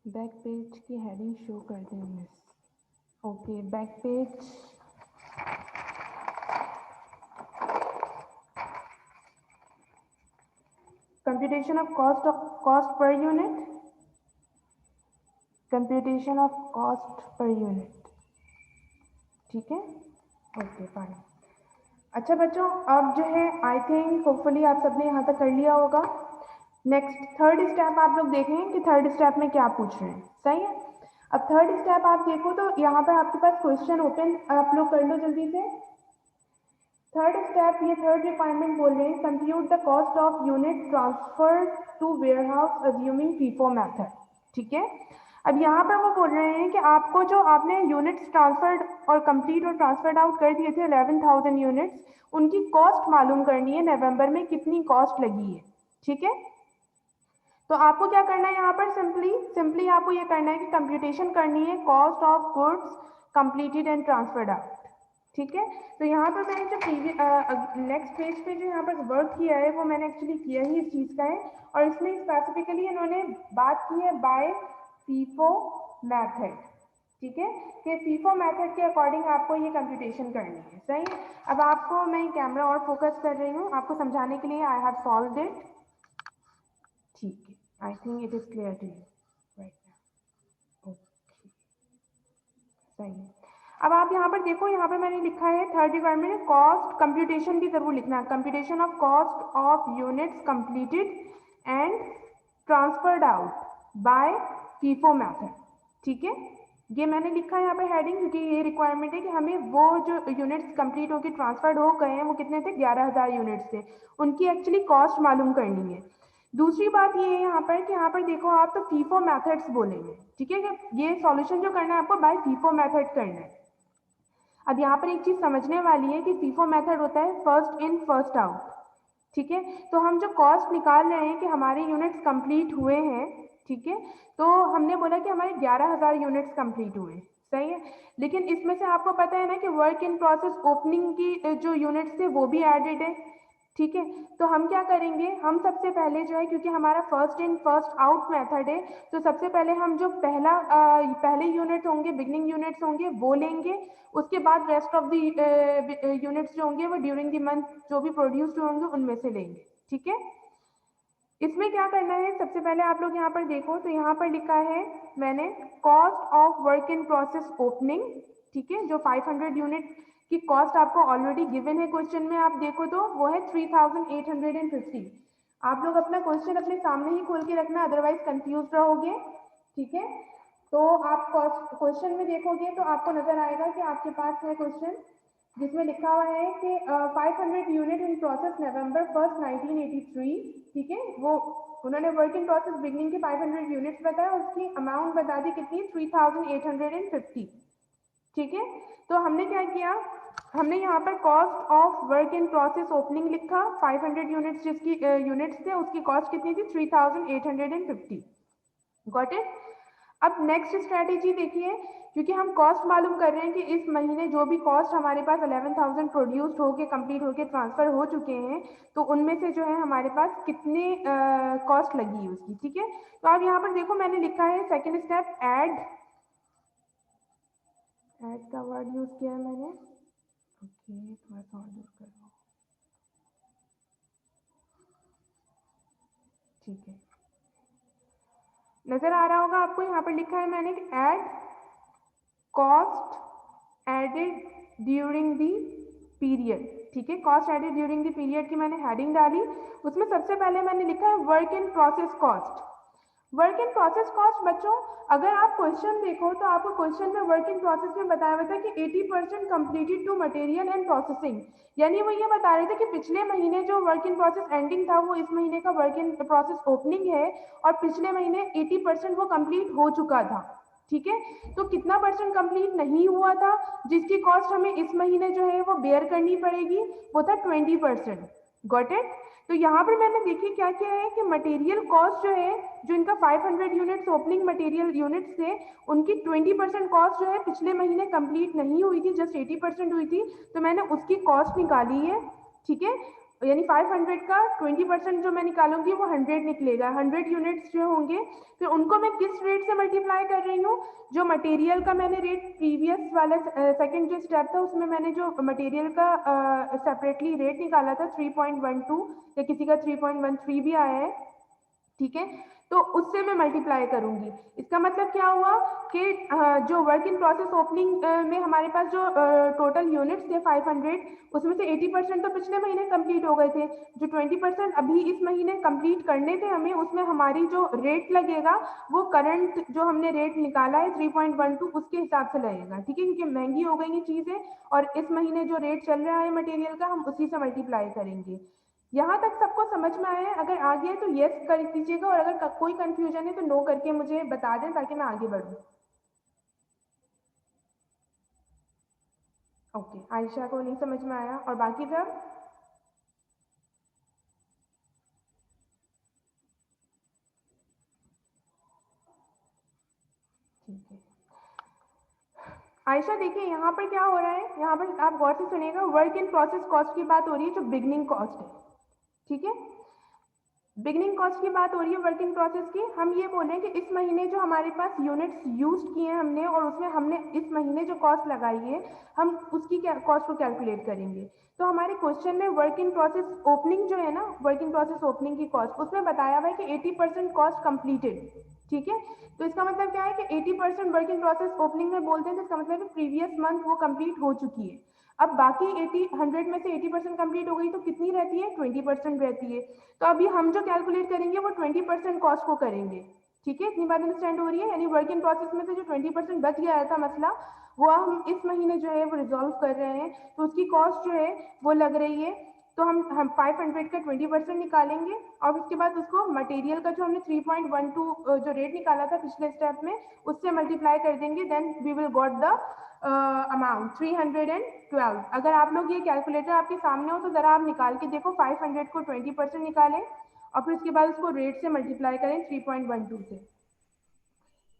बैक पेज की हेडिंग शो कर दें miss. Okay, back page. Computation of cost per unit. Computation of cost per unit, ठीक है। Okay fine. अच्छा बच्चों, अब जो है आई थिंक होपफुली आप सबने यहाँ तक कर लिया होगा। नेक्स्ट थर्ड स्टेप आप लोग देखें कि थर्ड स्टेप में क्या पूछ रहे हैं, सही है। अब थर्ड स्टेप आप देखो तो यहाँ पर आपके पास क्वेश्चन ओपन, आप लोग कर लो जल्दी से। थर्ड स्टेप, ये थर्ड रिक्वायरमेंट बोल रहे हैं, compute the cost of unit transfer to warehouse assuming FIFO method. ठीक है, अब यहाँ पर वो बोल रहे हैं कि आपको जो आपने यूनिट्स ट्रांसफर्ड और कंप्लीट और ट्रांसफर्ड आउट कर दिए थे 11,000 यूनिट्स, उनकी कॉस्ट मालूम करनी है नवंबर में कितनी कॉस्ट लगी है। ठीक है, तो आपको क्या करना है यहाँ पर, सिंपली आपको ये करना है कि कंप्यूटेशन करनी है cost of goods completed and transferred out. ठीक है, तो यहाँ पर मैंने जो नेक्स्ट पेज पे जो यहाँ पर वर्क किया है वो मैंने एक्चुअली किया ही इस चीज़ का है, और इसमें स्पेसिफिकली इन्होंने बात की है बाय फीफो मेथड। ठीक है, कि फीफो मेथड के अकॉर्डिंग आपको ये कंप्यूटेशन करनी है, सही है। अब आपको मैं कैमरा और फोकस कर रही हूँ आपको समझाने के लिए, आई हैव सॉल्व्ड इट। ठीक है, I think it is clear to you right now. Okay, सही है। अब आप यहाँ पर देखो, यहाँ पर मैंने लिखा है थर्ड रिक्वायरमेंट है कॉस्ट कंप्यूटेशन भी जरूर लिखना, computation of cost of units completed and transferred out by FIFO method. ठीक है, ये मैंने लिखा है यहाँ पर हेडिंग, क्योंकि ये रिक्वायरमेंट है कि हमें वो जो यूनिट्स कंप्लीट होकर ट्रांसफर्ड हो गए हैं वो कितने थे, 11,000 यूनिट्स थे, उनकी एक्चुअली कॉस्ट मालूम करनी है। दूसरी बात ये है यहाँ पर कि यहाँ पर देखो आप तो फीफो मेथड्स बोलेंगे। ठीक है, कि ये सॉल्यूशन जो करना है आपको बाय फीफो मेथड करना है। अब यहाँ पर एक चीज समझने वाली है कि फीफो मेथड होता है फर्स्ट इन फर्स्ट आउट। ठीक है, तो हम जो कॉस्ट निकाल रहे हैं कि हमारे यूनिट्स कंप्लीट हुए हैं, ठीक है, तो हमने बोला कि हमारे 11,000 यूनिट्स कंप्लीट हुए, सही है। लेकिन इसमें से आपको पता है ना कि वर्क इन प्रोसेस ओपनिंग की जो यूनिट्स थे वो भी एडेड है। ठीक है, तो हम क्या करेंगे, हम सबसे पहले जो है, क्योंकि हमारा first in first out method है, तो सबसे पहले हम जो पहले यूनिट्स होंगे, बिगनिंग यूनिट्स होंगे वो लेंगे। उसके बाद रेस्ट ऑफ द यूनिट्स जो होंगे वो ड्यूरिंग द मंथ जो भी प्रोड्यूस्ड होंगे उनमें से लेंगे। ठीक है, इसमें क्या करना है, सबसे पहले आप लोग यहाँ पर देखो तो यहाँ पर लिखा है मैंने cost of work in process opening. ठीक है, जो 500 यूनिट की कॉस्ट आपको ऑलरेडी गिवन है क्वेश्चन में, आप देखो तो वो है 3,850। आप लोग अपना क्वेश्चन अपने सामने ही खोल के रखना, अदरवाइज कंफ्यूज रहोगे। ठीक है, तो आप क्वेश्चन में देखोगे तो आपको नजर आएगा कि आपके पास है क्वेश्चन जिसमें लिखा हुआ है कि 500 unit in process November 1st 1983। ठीक है, वो उन्होंने वर्क इन प्रोसेस बिगनिंग के 500 यूनिट्स बताया, उसकी अमाउंट बता दी कितनी, 3,850। ठीक है, तो हमने क्या किया, हमने यहाँ पर cost of work in process opening लिखा, 500 यूनिट्स जिसकी यूनिट्स थे उसकी कॉस्ट कितनी थी, 3,850। Got it. अब नेक्स्ट स्ट्रेटेजी देखिए, क्योंकि हम कॉस्ट मालूम कर रहे हैं कि इस महीने जो भी कॉस्ट हमारे पास 11,000 प्रोड्यूस्ड होके कंप्लीट होके ट्रांसफर हो चुके हैं, तो उनमें से जो है हमारे पास कितने कॉस्ट लगी है उसकी। ठीक है, तो आप यहाँ पर देखो मैंने लिखा है सेकंड स्टेप ऐड का वर्ड यूज किया है मैंने। ओके, थोड़ा सा और यूज कर लो। ठीक है, नजर आ रहा होगा आपको, यहाँ पर लिखा है मैंने add cost added during the period. ठीक है, cost added during the period की मैंने हेडिंग डाली, उसमें सबसे पहले मैंने लिखा है work in process cost. Work in process cost बच्चों, अगर आप क्वेश्चन देखो तो आपको क्वेश्चन में वर्क इन प्रोसेस में बताया हुआ था कि 80% completed to material and processing, यानी वो ये बता रहे थे कि पिछले महीने जो वर्क इन प्रोसेस एंडिंग था वो इस महीने का वर्क इन प्रोसेस ओपनिंग है, और पिछले महीने 80% वो कंप्लीट हो चुका था। ठीक है, तो कितना परसेंट कंप्लीट नहीं हुआ था जिसकी कॉस्ट हमें इस महीने जो है वो बेयर करनी पड़ेगी, वो था 20%। Got it. तो यहाँ पर मैंने देखिए क्या किया है कि मटेरियल कॉस्ट जो है, जो इनका 500 यूनिट्स ओपनिंग मटेरियल यूनिट्स थे, उनकी 20% कॉस्ट जो है पिछले महीने कंप्लीट नहीं हुई थी, जस्ट 80% हुई थी, तो मैंने उसकी कॉस्ट निकाली है। ठीक है, यानी 500 का 20% जो मैं निकालूंगी वो 100 निकलेगा। 100 यूनिट्स जो होंगे, फिर उनको मैं किस रेट से मल्टीप्लाई कर रही हूँ, जो मटेरियल का मैंने रेट प्रीवियस वाला सेकंड जो स्टेप था उसमें मैंने जो मटेरियल का सेपरेटली रेट निकाला था 3.12, या किसी का 3.13 भी आया है। ठीक है, तो उससे मैं मल्टीप्लाई करूंगी। इसका मतलब क्या हुआ कि जो वर्क इन प्रोसेस ओपनिंग में हमारे पास जो टोटल यूनिट्स थे 500, उसमें से 80% तो पिछले महीने कंप्लीट हो गए थे। जो 20% अभी इस महीने कंप्लीट करने थे हमें, उसमें हमारी जो रेट लगेगा वो करंट जो हमने रेट निकाला है 3.12 उसके हिसाब से लगेगा, ठीक है, क्योंकि महंगी हो गई ये चीजें और इस महीने जो रेट चल रहा है मटेरियल का हम उसी से मल्टीप्लाई करेंगे। यहाँ तक सबको समझ में आया है? अगर आ गया तो यस कर दीजिएगा और अगर कोई कंफ्यूजन है तो नो करके मुझे बता दें ताकि मैं आगे बढ़ूँ। ओके, आयशा को नहीं समझ में आया और बाकी सब? ठीक है आयशा, देखिए यहाँ पर क्या हो रहा है, यहाँ पर आप गौर से सुनिएगा, वर्क इन प्रोसेस कॉस्ट की बात हो रही है जो बिगनिंग कॉस्ट है, ठीक है। बिगनिंग कॉस्ट की बात हो रही है वर्क इन प्रोसेस की। हम ये बोल रहे हैं कि इस महीने जो हमारे पास यूनिट्स यूज किए हैं हमने और उसमें हमने इस महीने जो कॉस्ट लगाई है हम उसकी कॉस्ट को कैलकुलेट करेंगे। तो हमारे क्वेश्चन में वर्क इन प्रोसेस ओपनिंग जो है ना, वर्क इन प्रोसेस ओपनिंग की कॉस्ट उसमें बताया हुआ है कि 80% कॉस्ट कंप्लीटेड, ठीक है। तो इसका मतलब क्या है कि 80% वर्क इन प्रोसेस ओपनिंग में बोलते हैं तो इसका मतलब प्रीवियस मंथ वो कंप्लीट हो चुकी है। अब बाकी 100 में से 80% कंप्लीट हो गई तो कितनी रहती है, 20% रहती है। तो अभी हम जो कैलकुलेट करेंगे वो 20% कॉस्ट को करेंगे, ठीक है। इतनी बात अंडरस्टैंड हो रही है? यानी वर्क इन प्रोसेस में से जो 20% बच गया था मसला, वो हम इस महीने जो है वो रिजॉल्व कर रहे हैं, तो उसकी कॉस्ट जो है वो लग रही है। तो हम 500 का 20% निकालेंगे और उसके बाद उसको मटेरियल का जो हमने 3.12 जो रेट निकाला था पिछले स्टेप में उससे मल्टीप्लाई कर देंगे, then we will got the amount 312। अगर आप लोग ये कैलकुलेटर आपके सामने हो तो जरा आप निकाल के देखो, 500 को 20% निकालें और फिर उसके बाद उसको रेट से मल्टीप्लाई करें 3.12 से,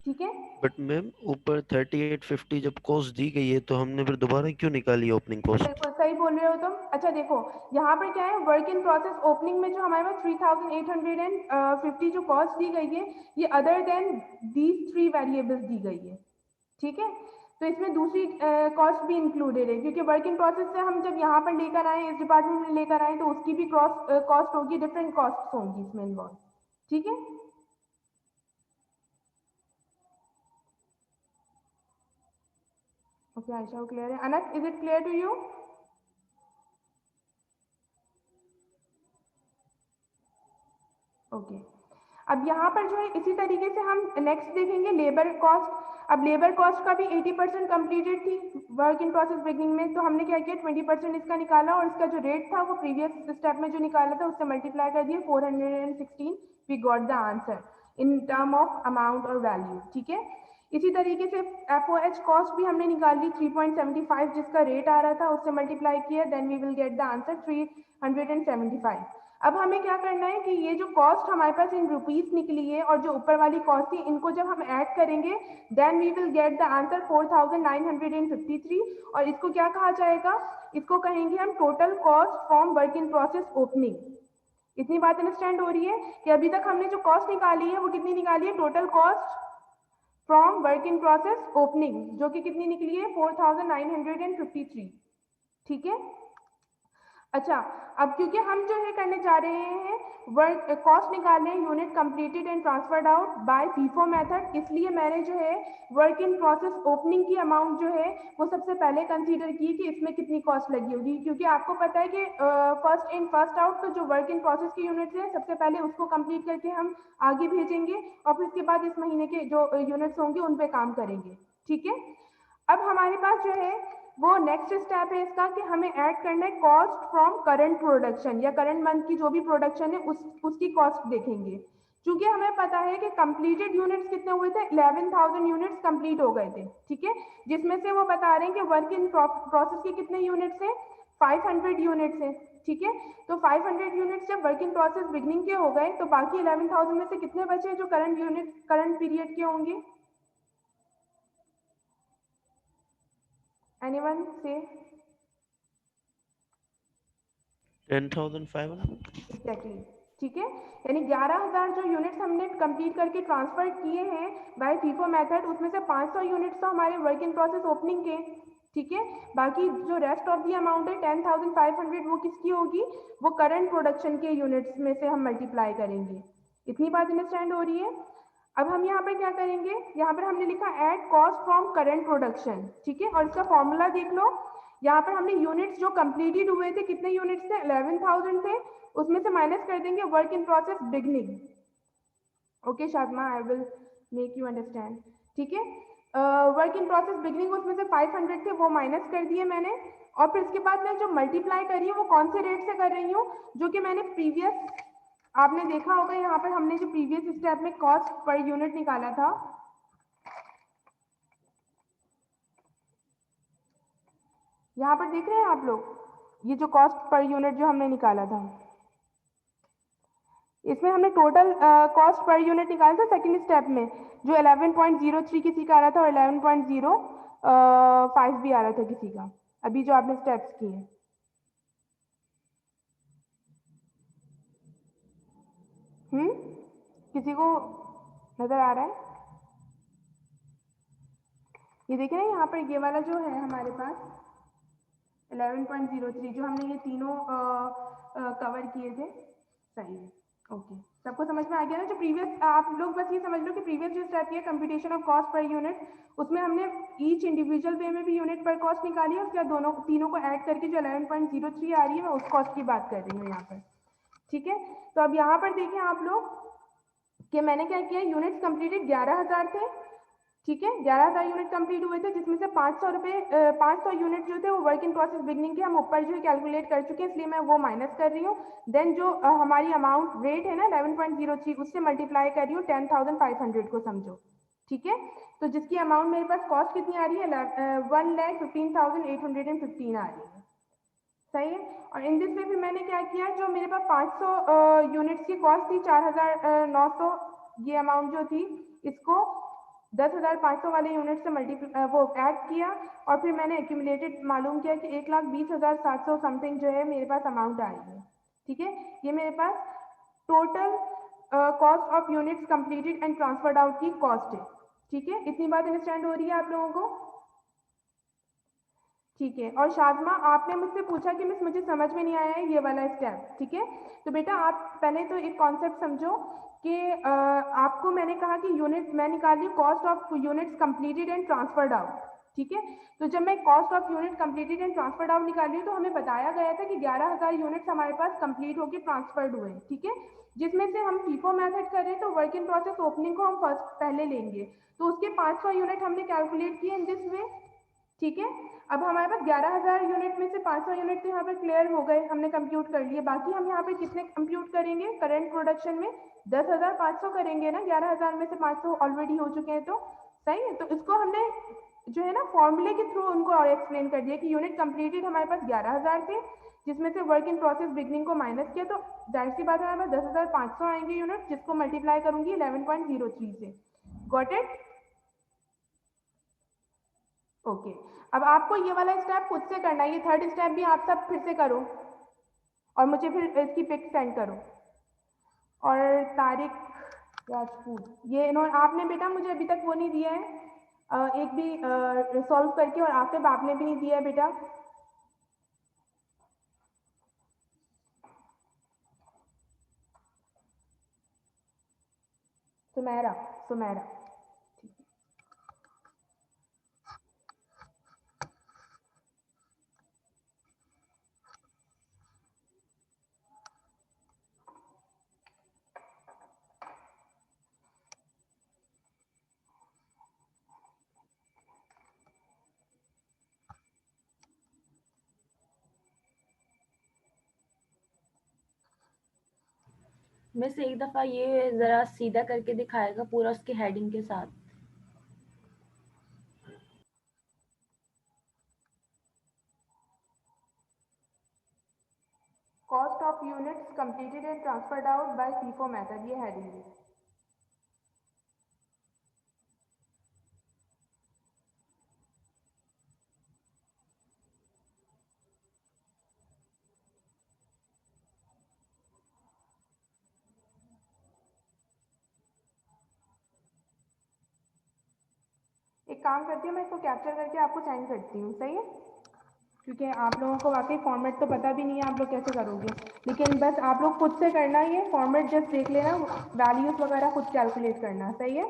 ठीक है। बट मैम ऊपर 3850 जब कॉस्ट दी गई है तो हमने फिर दोबारा क्यों निकाली ओपनिंग कॉस्ट? बिल्कुल सही बोल रहे हो तुम। अच्छा देखो, यहाँ पर क्या है, वर्क इन प्रोसेस ओपनिंग में जो हमारे पास 3850 जो कॉस्ट दी गई है ये अदर देन दीज 3 वेरिएबल्स दी गई है, ठीक है। तो इसमें दूसरी कॉस्ट भी इंक्लूडेड है क्योंकि वर्क इन प्रोसेस से हम जब यहाँ पर लेकर आए, इस डिपार्टमेंट में लेकर आए तो उसकी भी कॉस्ट होगी, डिफरेंट कॉस्ट होंगी इसमें इन्वॉल्व, ठीक है। ओके आयशा, क्लियर है? Anas, is it clear to you? Okay अब यहाँ पर जो है इसी तरीके से हम नेक्स्ट देखेंगे लेबर कॉस्ट। अब लेबर कॉस्ट का भी 80% कंप्लीटेड थी वर्क इन प्रोसेस बिगनिंग में, तो हमने क्या किया 20% इसका निकाला और इसका जो रेट था वो प्रीवियस स्टेप में जो निकाला था उससे मल्टीप्लाई कर दिया 416। We got the answer in term of amount और वैल्यू, ठीक है। इसी तरीके से FOH कॉस्ट भी हमने निकाल ली 3.75 जिसका रेट आ रहा था उससे मल्टीप्लाई किया, then we will get the answer 375। अब हमें क्या करना है कि ये जो कॉस्ट हमारे पास इन रुपीस निकली है और जो ऊपर वाली कॉस्ट थी इनको जब हम ऐड करेंगे then we will get the answer 4953। और इसको क्या कहा जाएगा, इसको कहेंगे हम total cost from work in process opening. इतनी बात अंडरस्टैंड हो रही है कि अभी तक हमने जो कॉस्ट निकाली है वो कितनी निकाली है, total cost from work in process opening, जो कि कितनी निकली है 4953, ठीक है। अच्छा अब क्योंकि हम जो है करने जा रहे हैं वर्क कॉस्ट निकालने unit completed and transferred out by FIFO method, इसलिए मैंने जो है वर्क इन प्रोसेस ओपनिंग की अमाउंट जो है वो सबसे पहले कंसीडर की कि इसमें कितनी कॉस्ट लगी होगी, क्योंकि आपको पता है कि फर्स्ट इन फर्स्ट आउट तो जो वर्क इन प्रोसेस की यूनिट्स है सबसे पहले उसको कंप्लीट करके हम आगे भेजेंगे और फिर उसके बाद इस महीने के जो यूनिट्स होंगे उन पे काम करेंगे, ठीक है। अब हमारे पास जो है वो नेक्स्ट स्टेप है इसका कि हमें ऐड करना है कॉस्ट फ्रॉम करंट प्रोडक्शन या करंट मंथ की जो भी प्रोडक्शन है उसकी कॉस्ट देखेंगे। क्योंकि हमें पता है कि कंप्लीटेड यूनिट्स कितने हुए थे, 11,000 यूनिट्स कंप्लीट हो गए थे, ठीक है। जिसमें से वो बता रहे हैं कि वर्क इन प्रोसेस के कितने यूनिट्स हैं, 500 यूनिट्स हैं, ठीक है। तो 500 यूनिट्स जब वर्क इन प्रोसेस बिगनिंग के हो गए तो बाकी 11,000 में से कितने बचे जो करंट यूनिट करंट पीरियड के होंगे? Anyone say? 10,500। Exactly. ठीक है, यानी 11,000 जो यूनिट्स हमने कंप्लीट करके ट्रांसफर किए हैं बाय फीफो मेथड, उसमें से 500 यूनिट्स तो हमारे वर्क इन प्रोसेस ओपनिंग के, ठीक है। बाकी जो रेस्ट ऑफ दी अमाउंट है 10,500 वो किसकी होगी, वो करंट प्रोडक्शन के यूनिट्स में से हम मल्टीप्लाई करेंगे, इतनी बात अंडरस्टैंड हो रही है। अब हम यहाँ पर क्या करेंगे, यहाँ पर हमने लिखा add cost from current production, ठीक है, और इसका फॉर्मूला देख लो। यहाँ पर हमने यूनिट्स जो कंप्लीटेड हुए थे, कितने यूनिट्स थे, 11,000 थे, उसमें से माइनस कर देंगे work in process beginning. Okay Shadma, I will make you understand, ठीक है। वर्क इन प्रोसेस बिगनिंग उसमें से 500 थे, वो माइनस कर दिए मैंने। और फिर इसके बाद मैं जो मल्टीप्लाई कर रही हूँ वो कौन से रेट से कर रही हूँ, जो कि मैंने प्रीवियस, आपने देखा होगा यहाँ पर हमने जो प्रीवियस स्टेप में कॉस्ट पर यूनिट निकाला था, यहाँ पर देख रहे हैं आप लोग, ये जो कॉस्ट पर यूनिट जो हमने निकाला था, इसमें हमने टोटल कॉस्ट पर यूनिट निकाला था सेकंड स्टेप में, जो 11.03 किसी का आ रहा था और 11.05 भी आ रहा था किसी का, अभी जो आपने स्टेप्स किए। किसी को नजर आ रहा है? ये देखिए ना, यहाँ पर ये वाला जो है हमारे पास 11.03, जो हमने ये तीनों कवर किए थे, सही है। ओके, सबको समझ में आ गया ना? जो प्रीवियस, आप लोग बस ये समझ लो कि प्रीवियस जो स्टेप है computation of cost per unit, उसमें हमने ईच इंडिविजुअल वे में भी यूनिट पर कॉस्ट निकाली है, उसके बाद दोनों तीनों को ऐड करके जो 11.03 आ रही है, मैं उस कॉस्ट की बात कर रही हूँ यहाँ पर, ठीक है। तो अब यहाँ पर देखें आप लोग कि मैंने क्या किया, यूनिट्स कंप्लीटेड 11,000 थे, ठीक है, 11,000 यूनिट कंप्लीट हुए थे, जिसमें से 500 यूनिट जो थे वो वर्क इन प्रोसेस बिगनिंग के हम ऊपर जो है कैलकुलेट कर चुके हैं, इसलिए मैं वो माइनस कर रही हूँ। देन जो हमारी अमाउंट रेट है ना 11.03, उससे मल्टीप्लाई कर रही हूँ 10,500 को, समझो, ठीक है। तो जिसकी अमाउंट मेरे पास कॉस्ट कितनी आ रही है, 1,15,815 आ रही है, सही है। और इन दिस वे भी मैंने क्या किया, जो मेरे पास 500 यूनिट्स की कॉस्ट थी, 4,900 ये अमाउंट जो थी, इसको 10,500 वाले यूनिट से वो ऐड किया, और फिर मैंने एक्यूमुलेटेड मालूम किया कि 1,20,700 समथिंग जो है मेरे पास अमाउंट आई है, ठीक है। ये मेरे पास total cost of units completed and transferred out की कॉस्ट है, ठीक है। इतनी बात अंडरस्टैंड हो रही है आप लोगों को? ठीक है। और शादमा, आपने मुझसे पूछा कि मिस मुझे समझ में नहीं आया है ये वाला स्टेप, ठीक है। तो बेटा आप पहले तो एक कॉन्सेप्ट समझो कि आपको मैंने कहा कि यूनिट मैं निकाल रही हूँ cost of units completed and transferred out, ठीक है। तो जब मैं cost of unit completed and transferred out निकाल रही हूँ, तो हमें बताया गया था कि 11,000 यूनिट्स हमारे पास कंप्लीट होकर ट्रांसफर्ड हुए, ठीक है, जिसमें से हम फीफो मेथड करें तो वर्क इन प्रोसेस ओपनिंग को हम फर्स्ट पहले लेंगे, तो उसके 500 यूनिट हमने कैलकुलेट किए इन दिस वे, ठीक है। अब हमारे पास 11,000 यूनिट में से 500 यूनिट तो यहाँ पर क्लियर हो गए, हमने कंप्यूट कर लिए, बाकी हम यहाँ पे कितने कंप्यूट करेंगे करंट प्रोडक्शन में, 10,500 करेंगे ना, 11,000 में से 500 ऑलरेडी हो चुके हैं, तो सही है। तो इसको हमने जो है ना फॉर्मूले के थ्रू उनको और एक्सप्लेन कर दिया कि यूनिट कंप्लीटेड हमारे पास 11,000 थे, जिसमें से वर्क इन प्रोसेस बिगनिंग को माइनस किया, तो जाहिर सी बात है हमारे पास 10,500 आएंगे यूनिट, जिसको मल्टीप्लाई करूंगी 11.03 से। Got it? ओके। अब आपको ये वाला स्टेप खुद से करना है, ये थर्ड स्टेप भी आप सब फिर से करो और मुझे फिर इसकी पिक सेंड करो। और तारिक राजपूत, ये इन्होंने, आपने बेटा मुझे अभी तक वो नहीं दिया है, एक भी सॉल्व करके, और आसिफ आपने भी नहीं दिया है बेटा। सुमेरा, सुमेरा, मिस एक दफा ये जरा सीधा करके दिखाएगा पूरा उसके हेडिंग के साथ। Cost of units completed and transferred out by FIFO method, ये हेडिंग है। एक काम करती हूँ, मैं इसको कैप्चर करके आपको सेंड करती हूँ, सही है। क्योंकि आप लोगों को वाकई फॉर्मेट तो पता भी नहीं है, आप लोग कैसे करोगे। लेकिन बस आप लोग खुद से करना, ये फॉर्मेट जस्ट देख लेना, वैल्यूज वगैरह खुद कैलकुलेट करना, सही है।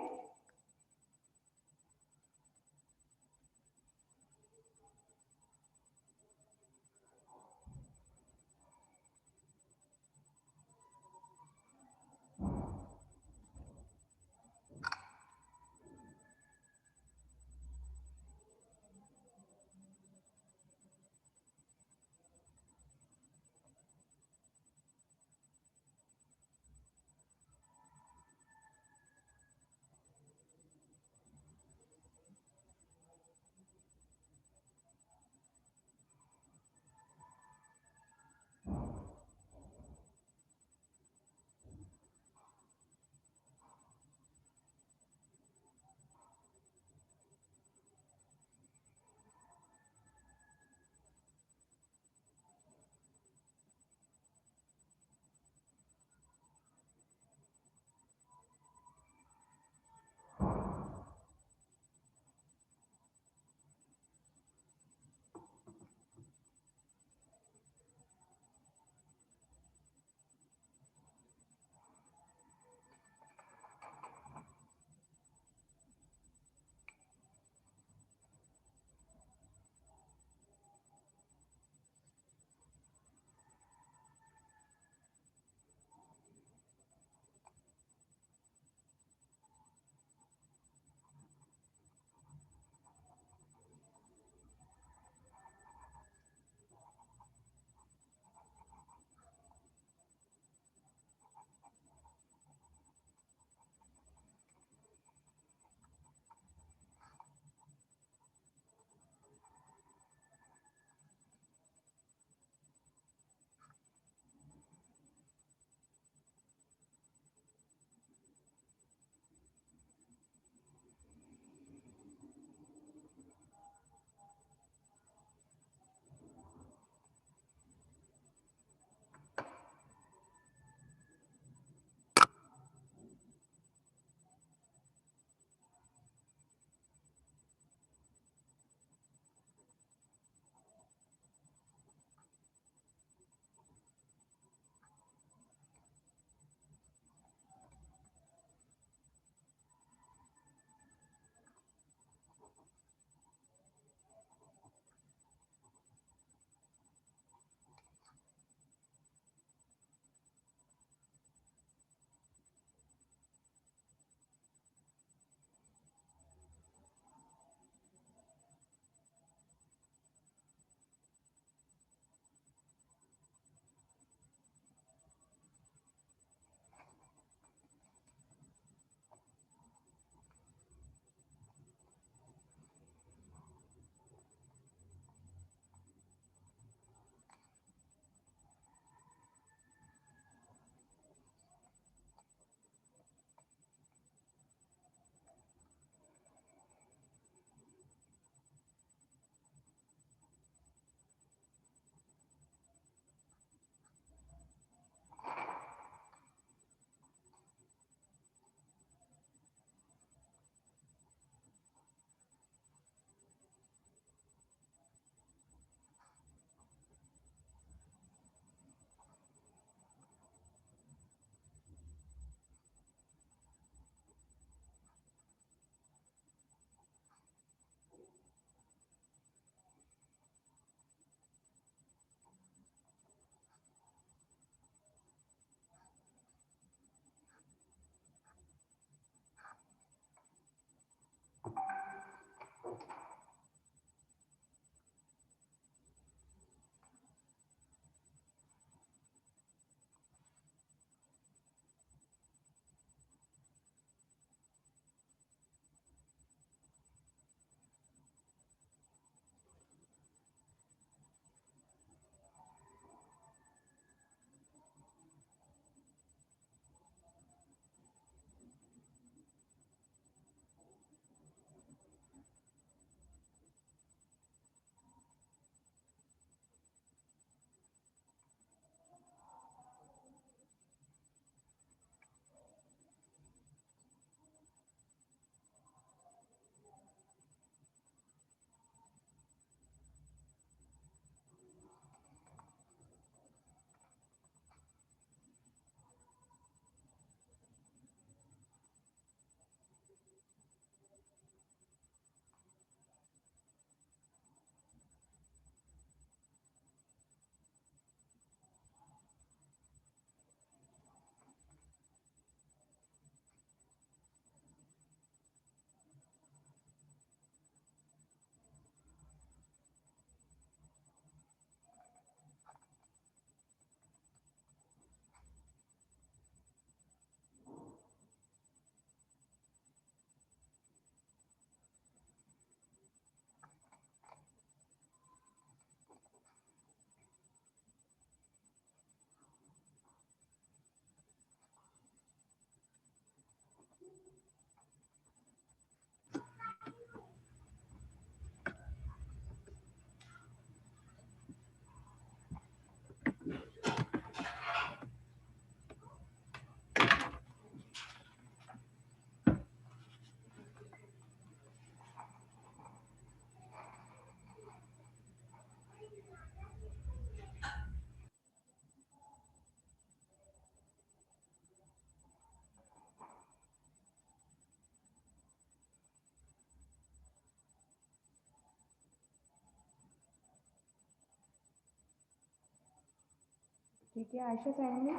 ठीक है आयशा साइड में।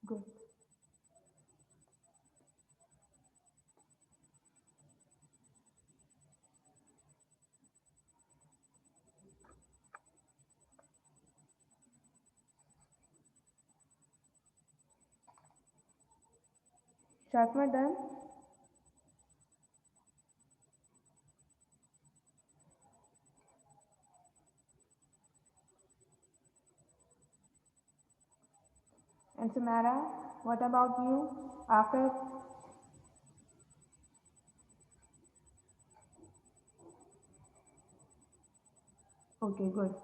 गुड। शास्त्रा done. And Samara, what about you? After okay, good.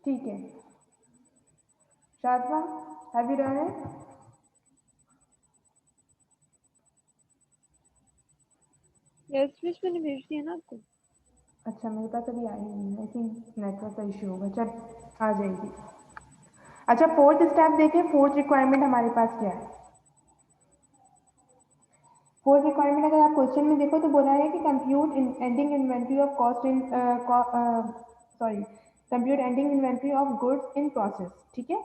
ठीक है। शास्त्रा, have you done it? Yes miss मैंने भेज दिया ना आपको। अच्छा मेरे पास अभी आई नहीं है, आई थिंक नेटवर्क का इशू होगा, चल आ जाएगी। अच्छा फोर्थ स्टेप देखें, फोर्थ रिक्वायरमेंट हमारे पास क्या है। फोर्थ रिक्वायरमेंट अगर आप क्वेश्चन में देखो तो बोला है कि compute ending inventory of cost in sorry compute ending inventory of goods in process. ठीक है।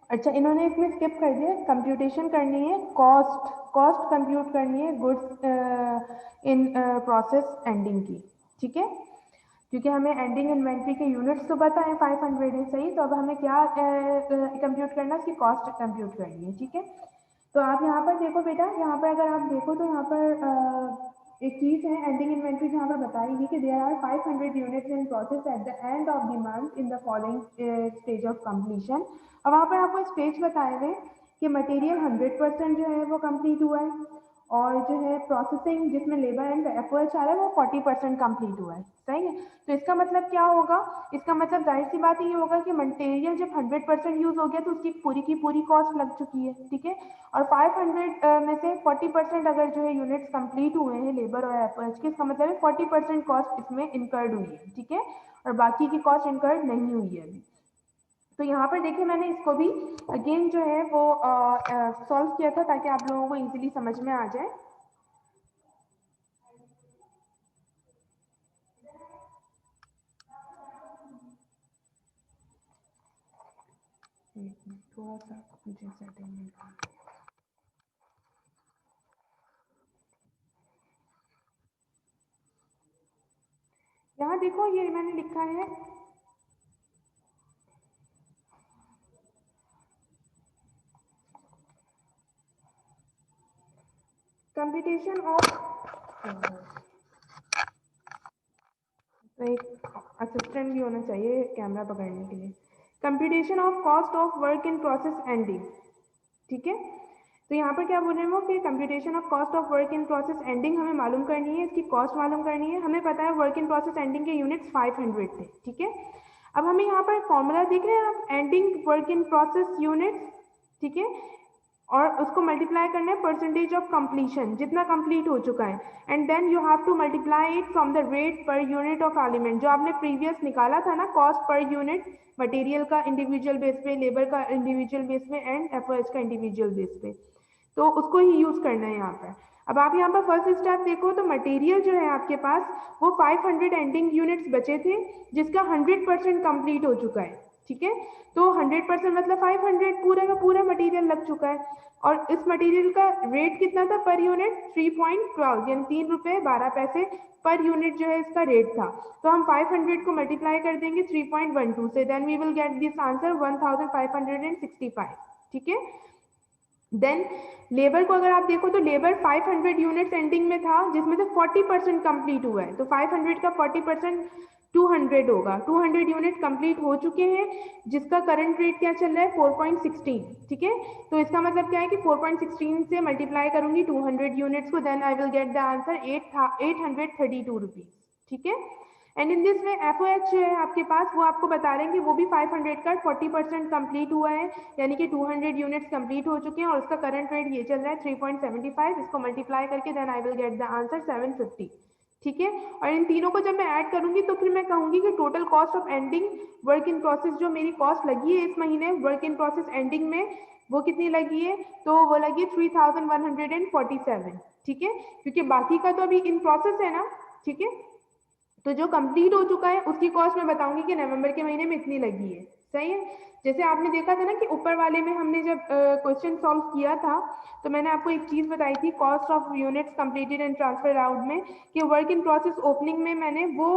अच्छा इन्होंने इसमें स्किप कर दिया, कंप्यूटेशन करनी है कॉस्ट, कॉस्ट कंप्यूट करनी है गुड्स इन प्रोसेस एंडिंग की। ठीक है, क्योंकि हमें एंडिंग इन्वेंट्री के यूनिट्स तो पता है 500 है, सही। तो अब हमें क्या कंप्यूट करना है, उसकी कॉस्ट कंप्यूट करनी है। ठीक है, तो आप यहाँ पर देखो बेटा, यहाँ पर अगर आप देखो तो यहाँ पर एक चीज़ है एंडिंग इन्वेंट्री जहाँ पर बताई गई कि there are 500 units in process at the end of the month in the following stage of completion. और वहाँ पर आपको स्टेज बताए हुए कि मटेरियल 100% जो है वो कंप्लीट हुआ है, और जो है प्रोसेसिंग जिसमें लेबर एंड एफर्ट्स आ रहा है वो 40% कंप्लीट हुआ है, सही है। तो इसका मतलब क्या होगा, इसका मतलब जाहिर सी बात ये होगा कि मटेरियल जब 100% यूज हो गया तो उसकी पूरी कॉस्ट लग चुकी है। ठीक है, और 500 में से 40% अगर जो है यूनिट्स कंप्लीट हुए हैं लेबर और एफर्ट्स के, इसका मतलब है 40% कॉस्ट इसमें इनकर्ड हुई है। ठीक है, और बाकी की कॉस्ट इनकर्ड नहीं हुई है अभी। तो यहाँ पर देखिए मैंने इसको भी अगेन जो है वो सॉल्व किया था ताकि आप लोगों को इजीली समझ में आ जाए। थोड़ा सा मुझे सेटिंग यहाँ देखो, ये मैंने लिखा है कंप्यूटेशन ऑफ, तो एक असिस्टेंट भी होना चाहिए कैमरा पकड़ने के लिए। Computation of cost of work in process ending. ठीक है, तो यहाँ पर क्या बोल रहे हैं वो कि computation of cost of work in process ending हमें मालूम करनी है, इसकी कॉस्ट मालूम करनी है। हमें पता है वर्क इन प्रोसेस एंडिंग के यूनिट्स 500 थे। ठीक है, अब हमें यहाँ पर फॉर्मूला दिख रहे हैं आप, ending work in process units. ठीक है, और उसको मल्टीप्लाई करना है परसेंटेज ऑफ कंप्लीशन, जितना कंप्लीट हो चुका है, and then you have to multiply it from the rate per unit of element, जो आपने प्रीवियस निकाला था ना, कॉस्ट पर यूनिट मटेरियल का इंडिविजुअल बेस पे, लेबर का इंडिविजुअल बेस पे एंड एफर्ट्स का इंडिविजुअल बेस पे, तो उसको ही यूज करना है यहाँ पर। अब आप यहाँ पर फर्स्ट स्टेप देखो तो मटेरियल जो है आपके पास वो 500 एंडिंग यूनिट्स बचे थे, जिसका 100% कंप्लीट हो चुका है। ठीक है, तो 100% मतलब 500 पूरा का पूरा मटेरियल लग चुका है, और इस मटेरियल का रेट कितना था पर यूनिट, 3.12 यानी 3 रुपये 12 पैसे पर यूनिट जो है इसका रेट था। तो हम 500 को मल्टीप्लाई कर देंगे 3.12 से, then we will get this answer 1565। ठीक है, देन लेबर को अगर आप देखो तो लेबर 500 यूनिट्स एंडिंग में था, जिसमें से 40% कंप्लीट हुआ है, तो 500 का 40% 200 होगा। 200 यूनिट कंप्लीट हो चुके हैं, जिसका करंट रेट क्या चल रहा है 4.16। ठीक है, तो इसका मतलब क्या है कि 4.16 से मल्टीप्लाई करूंगी 200 यूनिट्स को, then I will get the answer 832 rupees. ठीक है, and in this way FOH है आपके पास, वो आपको बता रहे हैं कि वो भी 500 का 40% कंप्लीट हुआ है, यानी कि 200 यूनिट्स कंप्लीट हो चुके हैं और उसका करंट रेट ये चल रहा है 3.75। इसको मल्टीप्लाई करके then I will get the answer 750। ठीक है, और इन तीनों को जब मैं ऐड करूंगी तो फिर मैं कहूंगी कि total cost of ending work in process जो मेरी कॉस्ट लगी है इस महीने वर्क इन प्रोसेस एंडिंग में, वो कितनी लगी है, तो वो लगी 3147। ठीक है, क्योंकि बाकी का तो अभी इन प्रोसेस है ना। ठीक है, तो जो कंप्लीट हो चुका है उसकी कॉस्ट मैं बताऊंगी कि नवंबर के महीने में इतनी लगी है। सही है, जैसे आपने देखा था ना कि ऊपर वाले में हमने जब क्वेश्चन सॉल्व किया था तो मैंने आपको एक चीज बताई थी cost of units completed and transfer out में, कि वर्क इन प्रोसेस ओपनिंग में मैंने वो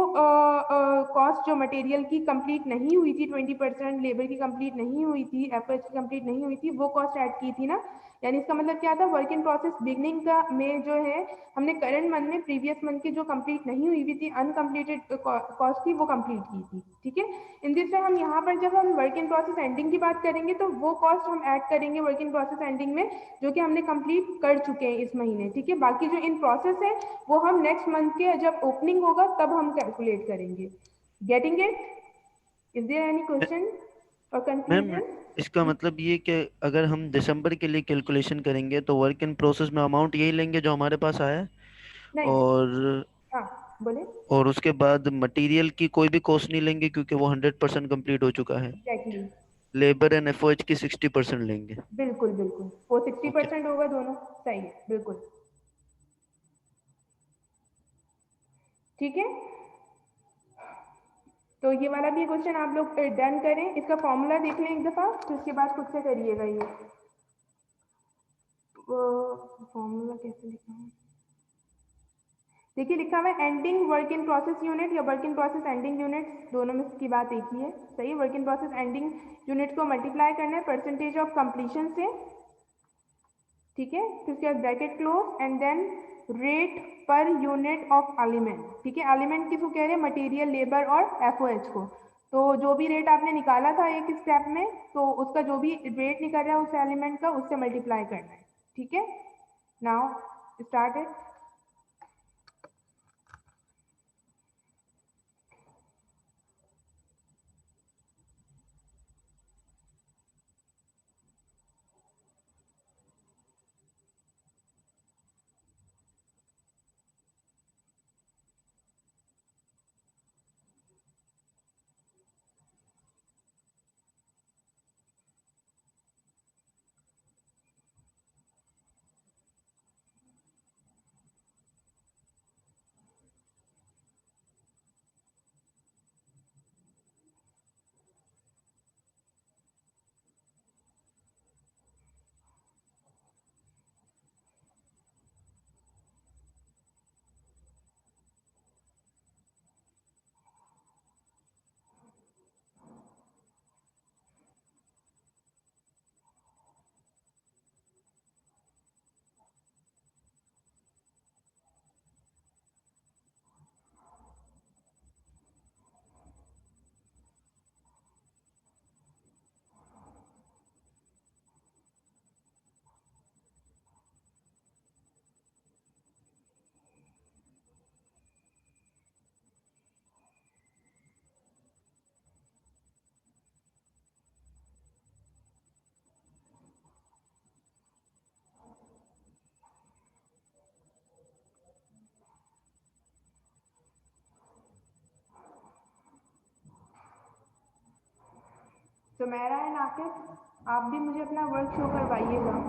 कॉस्ट जो मटेरियल की कंप्लीट नहीं हुई थी 20%, लेबर की कंप्लीट नहीं हुई थी, एफर्ट की कंप्लीट नहीं हुई थी, वो कॉस्ट ऐड की थी ना। यानी इसका मतलब क्या था, वर्क इन प्रोसेस बिगनिंग का में जो है हमने करंट मंथ में प्रीवियस मंथ की जो कंप्लीट नहीं हुई हुई थी अनकम्प्लीटेड कॉस्ट थी वो कंप्लीट की थी। ठीक है, इन दिस हम यहाँ पर जब हम वर्क इन प्रोसेस एंडिंग की बात करेंगे तो वो कॉस्ट हम ऐड करेंगे वर्क इन प्रोसेस एंडिंग में जो कि हमने कंप्लीट कर चुके हैं इस महीने। ठीक है, बाकी जो इन प्रोसेस है वो हम नेक्स्ट मंथ के जब ओपनिंग होगा तब हम कैलकुलेट करेंगे। Getting it? Is there any question और मैम कंफ्यूजन? इसका मतलब ये कि अगर हम दिसंबर के लिए कैलकुलेशन करेंगे तो वर्क इन प्रोसेस में अमाउंट यही लेंगे जो हमारे पास आया है, नहीं, और हाँ बोले। उसके बाद मटेरियल की कोई भी कॉस्ट नहीं लेंगे क्योंकि वो 100% कंप्लीट हो चुका है। एग्जैक्टली, लेबर एंड एफओएच की 60% लेंगे। बिल्कुल बिल्कुल, वो ओके। 60% होगा दोनों। सही है, बिल्कुल। ठीक है, तो ये वाला भी क्वेश्चन आप लोग डन करें, इसका फॉर्मूला देख लें एक दफा, तो उसके बाद खुद से करिएगा ये। फॉर्मूला कैसे लिखा है, देखिए लिखा हुआ है ending work in process unit या work in process ending unit, दोनों में की बात एक ही है। सही, work in process ending unit को मल्टीप्लाई करना है परसेंटेज ऑफ कंप्लीशन से। ठीक है, फिर उसके बाद bracket close and then rate per unit of element. ठीक है, एलिमेंट किसको कह रहे हैं, मटेरियल, लेबर और एफओएच को। तो जो भी रेट आपने निकाला था एक स्टेप में, तो उसका जो भी रेट निकल रहा है उस एलिमेंट का उससे मल्टीप्लाई करना है। ठीक है, नाउ स्टार्ट इट। तो मेरा है नाकिब, आप भी मुझे अपना वर्क शो करवाइएगा।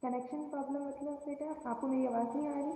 कनेक्शन प्रॉब्लम मतलब बेटा आपको मेरी आवाज़ नहीं आ रही?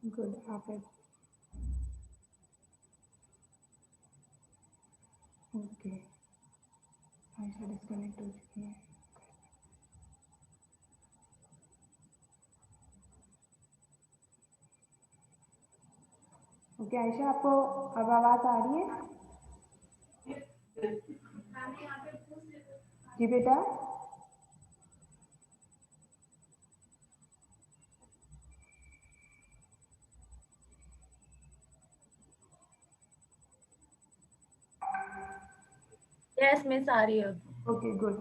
गुड आप ओके आयशा डिस्कनेक्ट हो चुकी है। ओके आयशा आपको अब आवाज़ आ रही है? जी बेटा यस मिस आ रही है। ओके गुड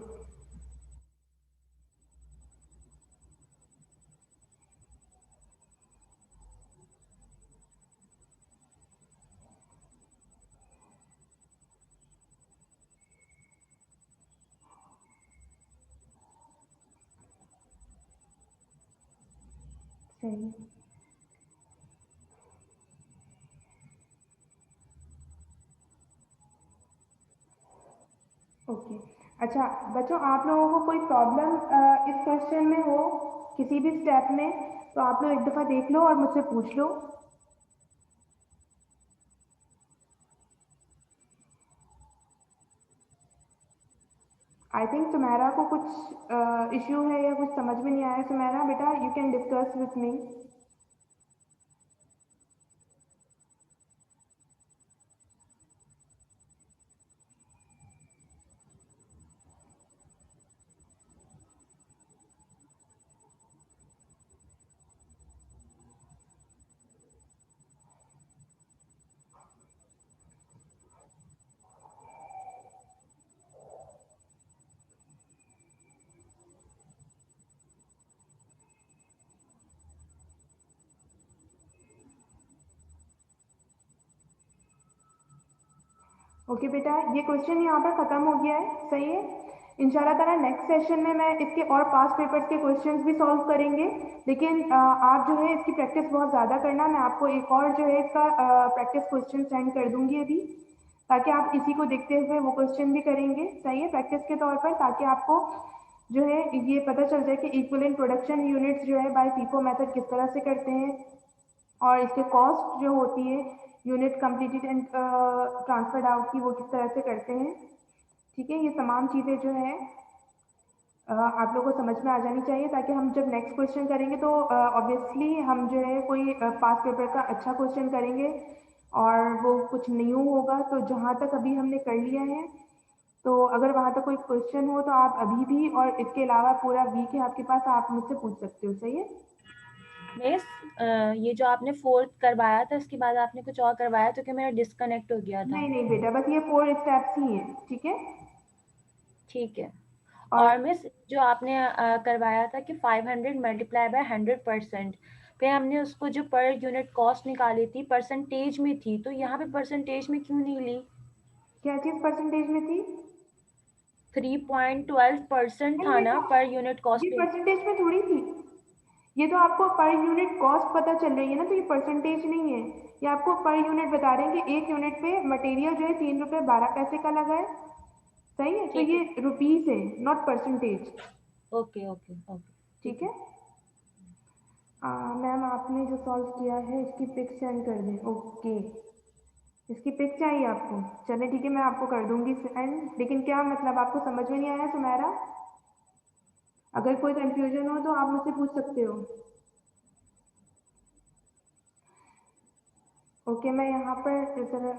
सही ओके अच्छा बच्चों आप लोगों को कोई प्रॉब्लम इस क्वेश्चन में हो किसी भी स्टेप में तो आप लोग एक दफ़ा देख लो और मुझसे पूछ लो। आई थिंक सुमेरा को कुछ इश्यू है या कुछ समझ में नहीं आया। सुमेरा बेटा you can discuss with me. Okay बेटा ये क्वेश्चन यहाँ पर ख़त्म हो गया है सही है। इंशाल्लाह ताला नेक्स्ट सेशन में मैं इसके और पास्ट पेपर्स के क्वेश्चंस भी सॉल्व करेंगे लेकिन आप जो है इसकी प्रैक्टिस बहुत ज़्यादा करना। मैं आपको एक और जो है इसका प्रैक्टिस क्वेश्चन सेंड कर दूंगी अभी ताकि आप इसी को देखते हुए वो क्वेश्चन भी करेंगे सही है प्रैक्टिस के तौर पर ताकि आपको जो है ये पता चल जाए कि इक्विवेलेंट प्रोडक्शन यूनिट्स जो है बाय फीफो मेथड किस तरह से करते हैं और इसके कॉस्ट जो होती है unit completed and transferred out की वो किस तरह से करते हैं। ठीक है ये तमाम चीज़ें जो है आप लोगों को समझ में आ जानी चाहिए ताकि हम जब नेक्स्ट क्वेश्चन करेंगे तो ऑब्वियसली हम जो है कोई पास्ट पेपर का अच्छा क्वेश्चन करेंगे और वो कुछ न्यू होगा। तो जहाँ तक अभी हमने कर लिया है तो अगर वहाँ तक कोई क्वेश्चन हो तो आप अभी भी और इसके अलावा पूरा वीक है आपके पास आप मुझसे पूछ सकते हो सही है। मिस ये जो आपने फोर्थ करवाया था इसके बाद आपने कुछ और करवाया तो कि मेरा डिस्कनेक्ट हो गया था। नहीं नहीं बेटा बस ये 4 स्टेप्स ही हैं ठीक है। ठीक है और और मिस जो आपने करवाया था कि 500 मल्टीप्लाई बाय 100% फिर हमने उसको जो पर यूनिट कॉस्ट निकाली थी परसेंटेज में थी तो यहाँ पे परसेंटेज में क्यों नहीं ली? क्या चीज़ परसेंटेज में थी? 3.12% नहीं था ना बेटा पर यूनिट कॉस्ट ये पे। परसेंटेज में थोड़ी थी। ये तो आपको पर यूनिट कॉस्ट पता चल रही है ना तो ये परसेंटेज नहीं है। ये आपको पर यूनिट बता रहे हैं कि एक यूनिट पे मटेरियल जो है 3 रुपये 12 पैसे का लगा है सही है। तो ठीक ये है रुपीस है not percentage. Okay okay okay ठीक है मैम आपने जो सॉल्व किया है इसकी पिक सेंड कर दें। ओके इसकी पिक चाहिए आपको चले ठीक है मैं आपको कर दूंगी सेंड। लेकिन क्या मतलब आपको समझ में नहीं आया सुमेरा? अगर कोई कंफ्यूजन हो तो आप मुझसे पूछ सकते हो। ओके मैं यहाँ पर जरा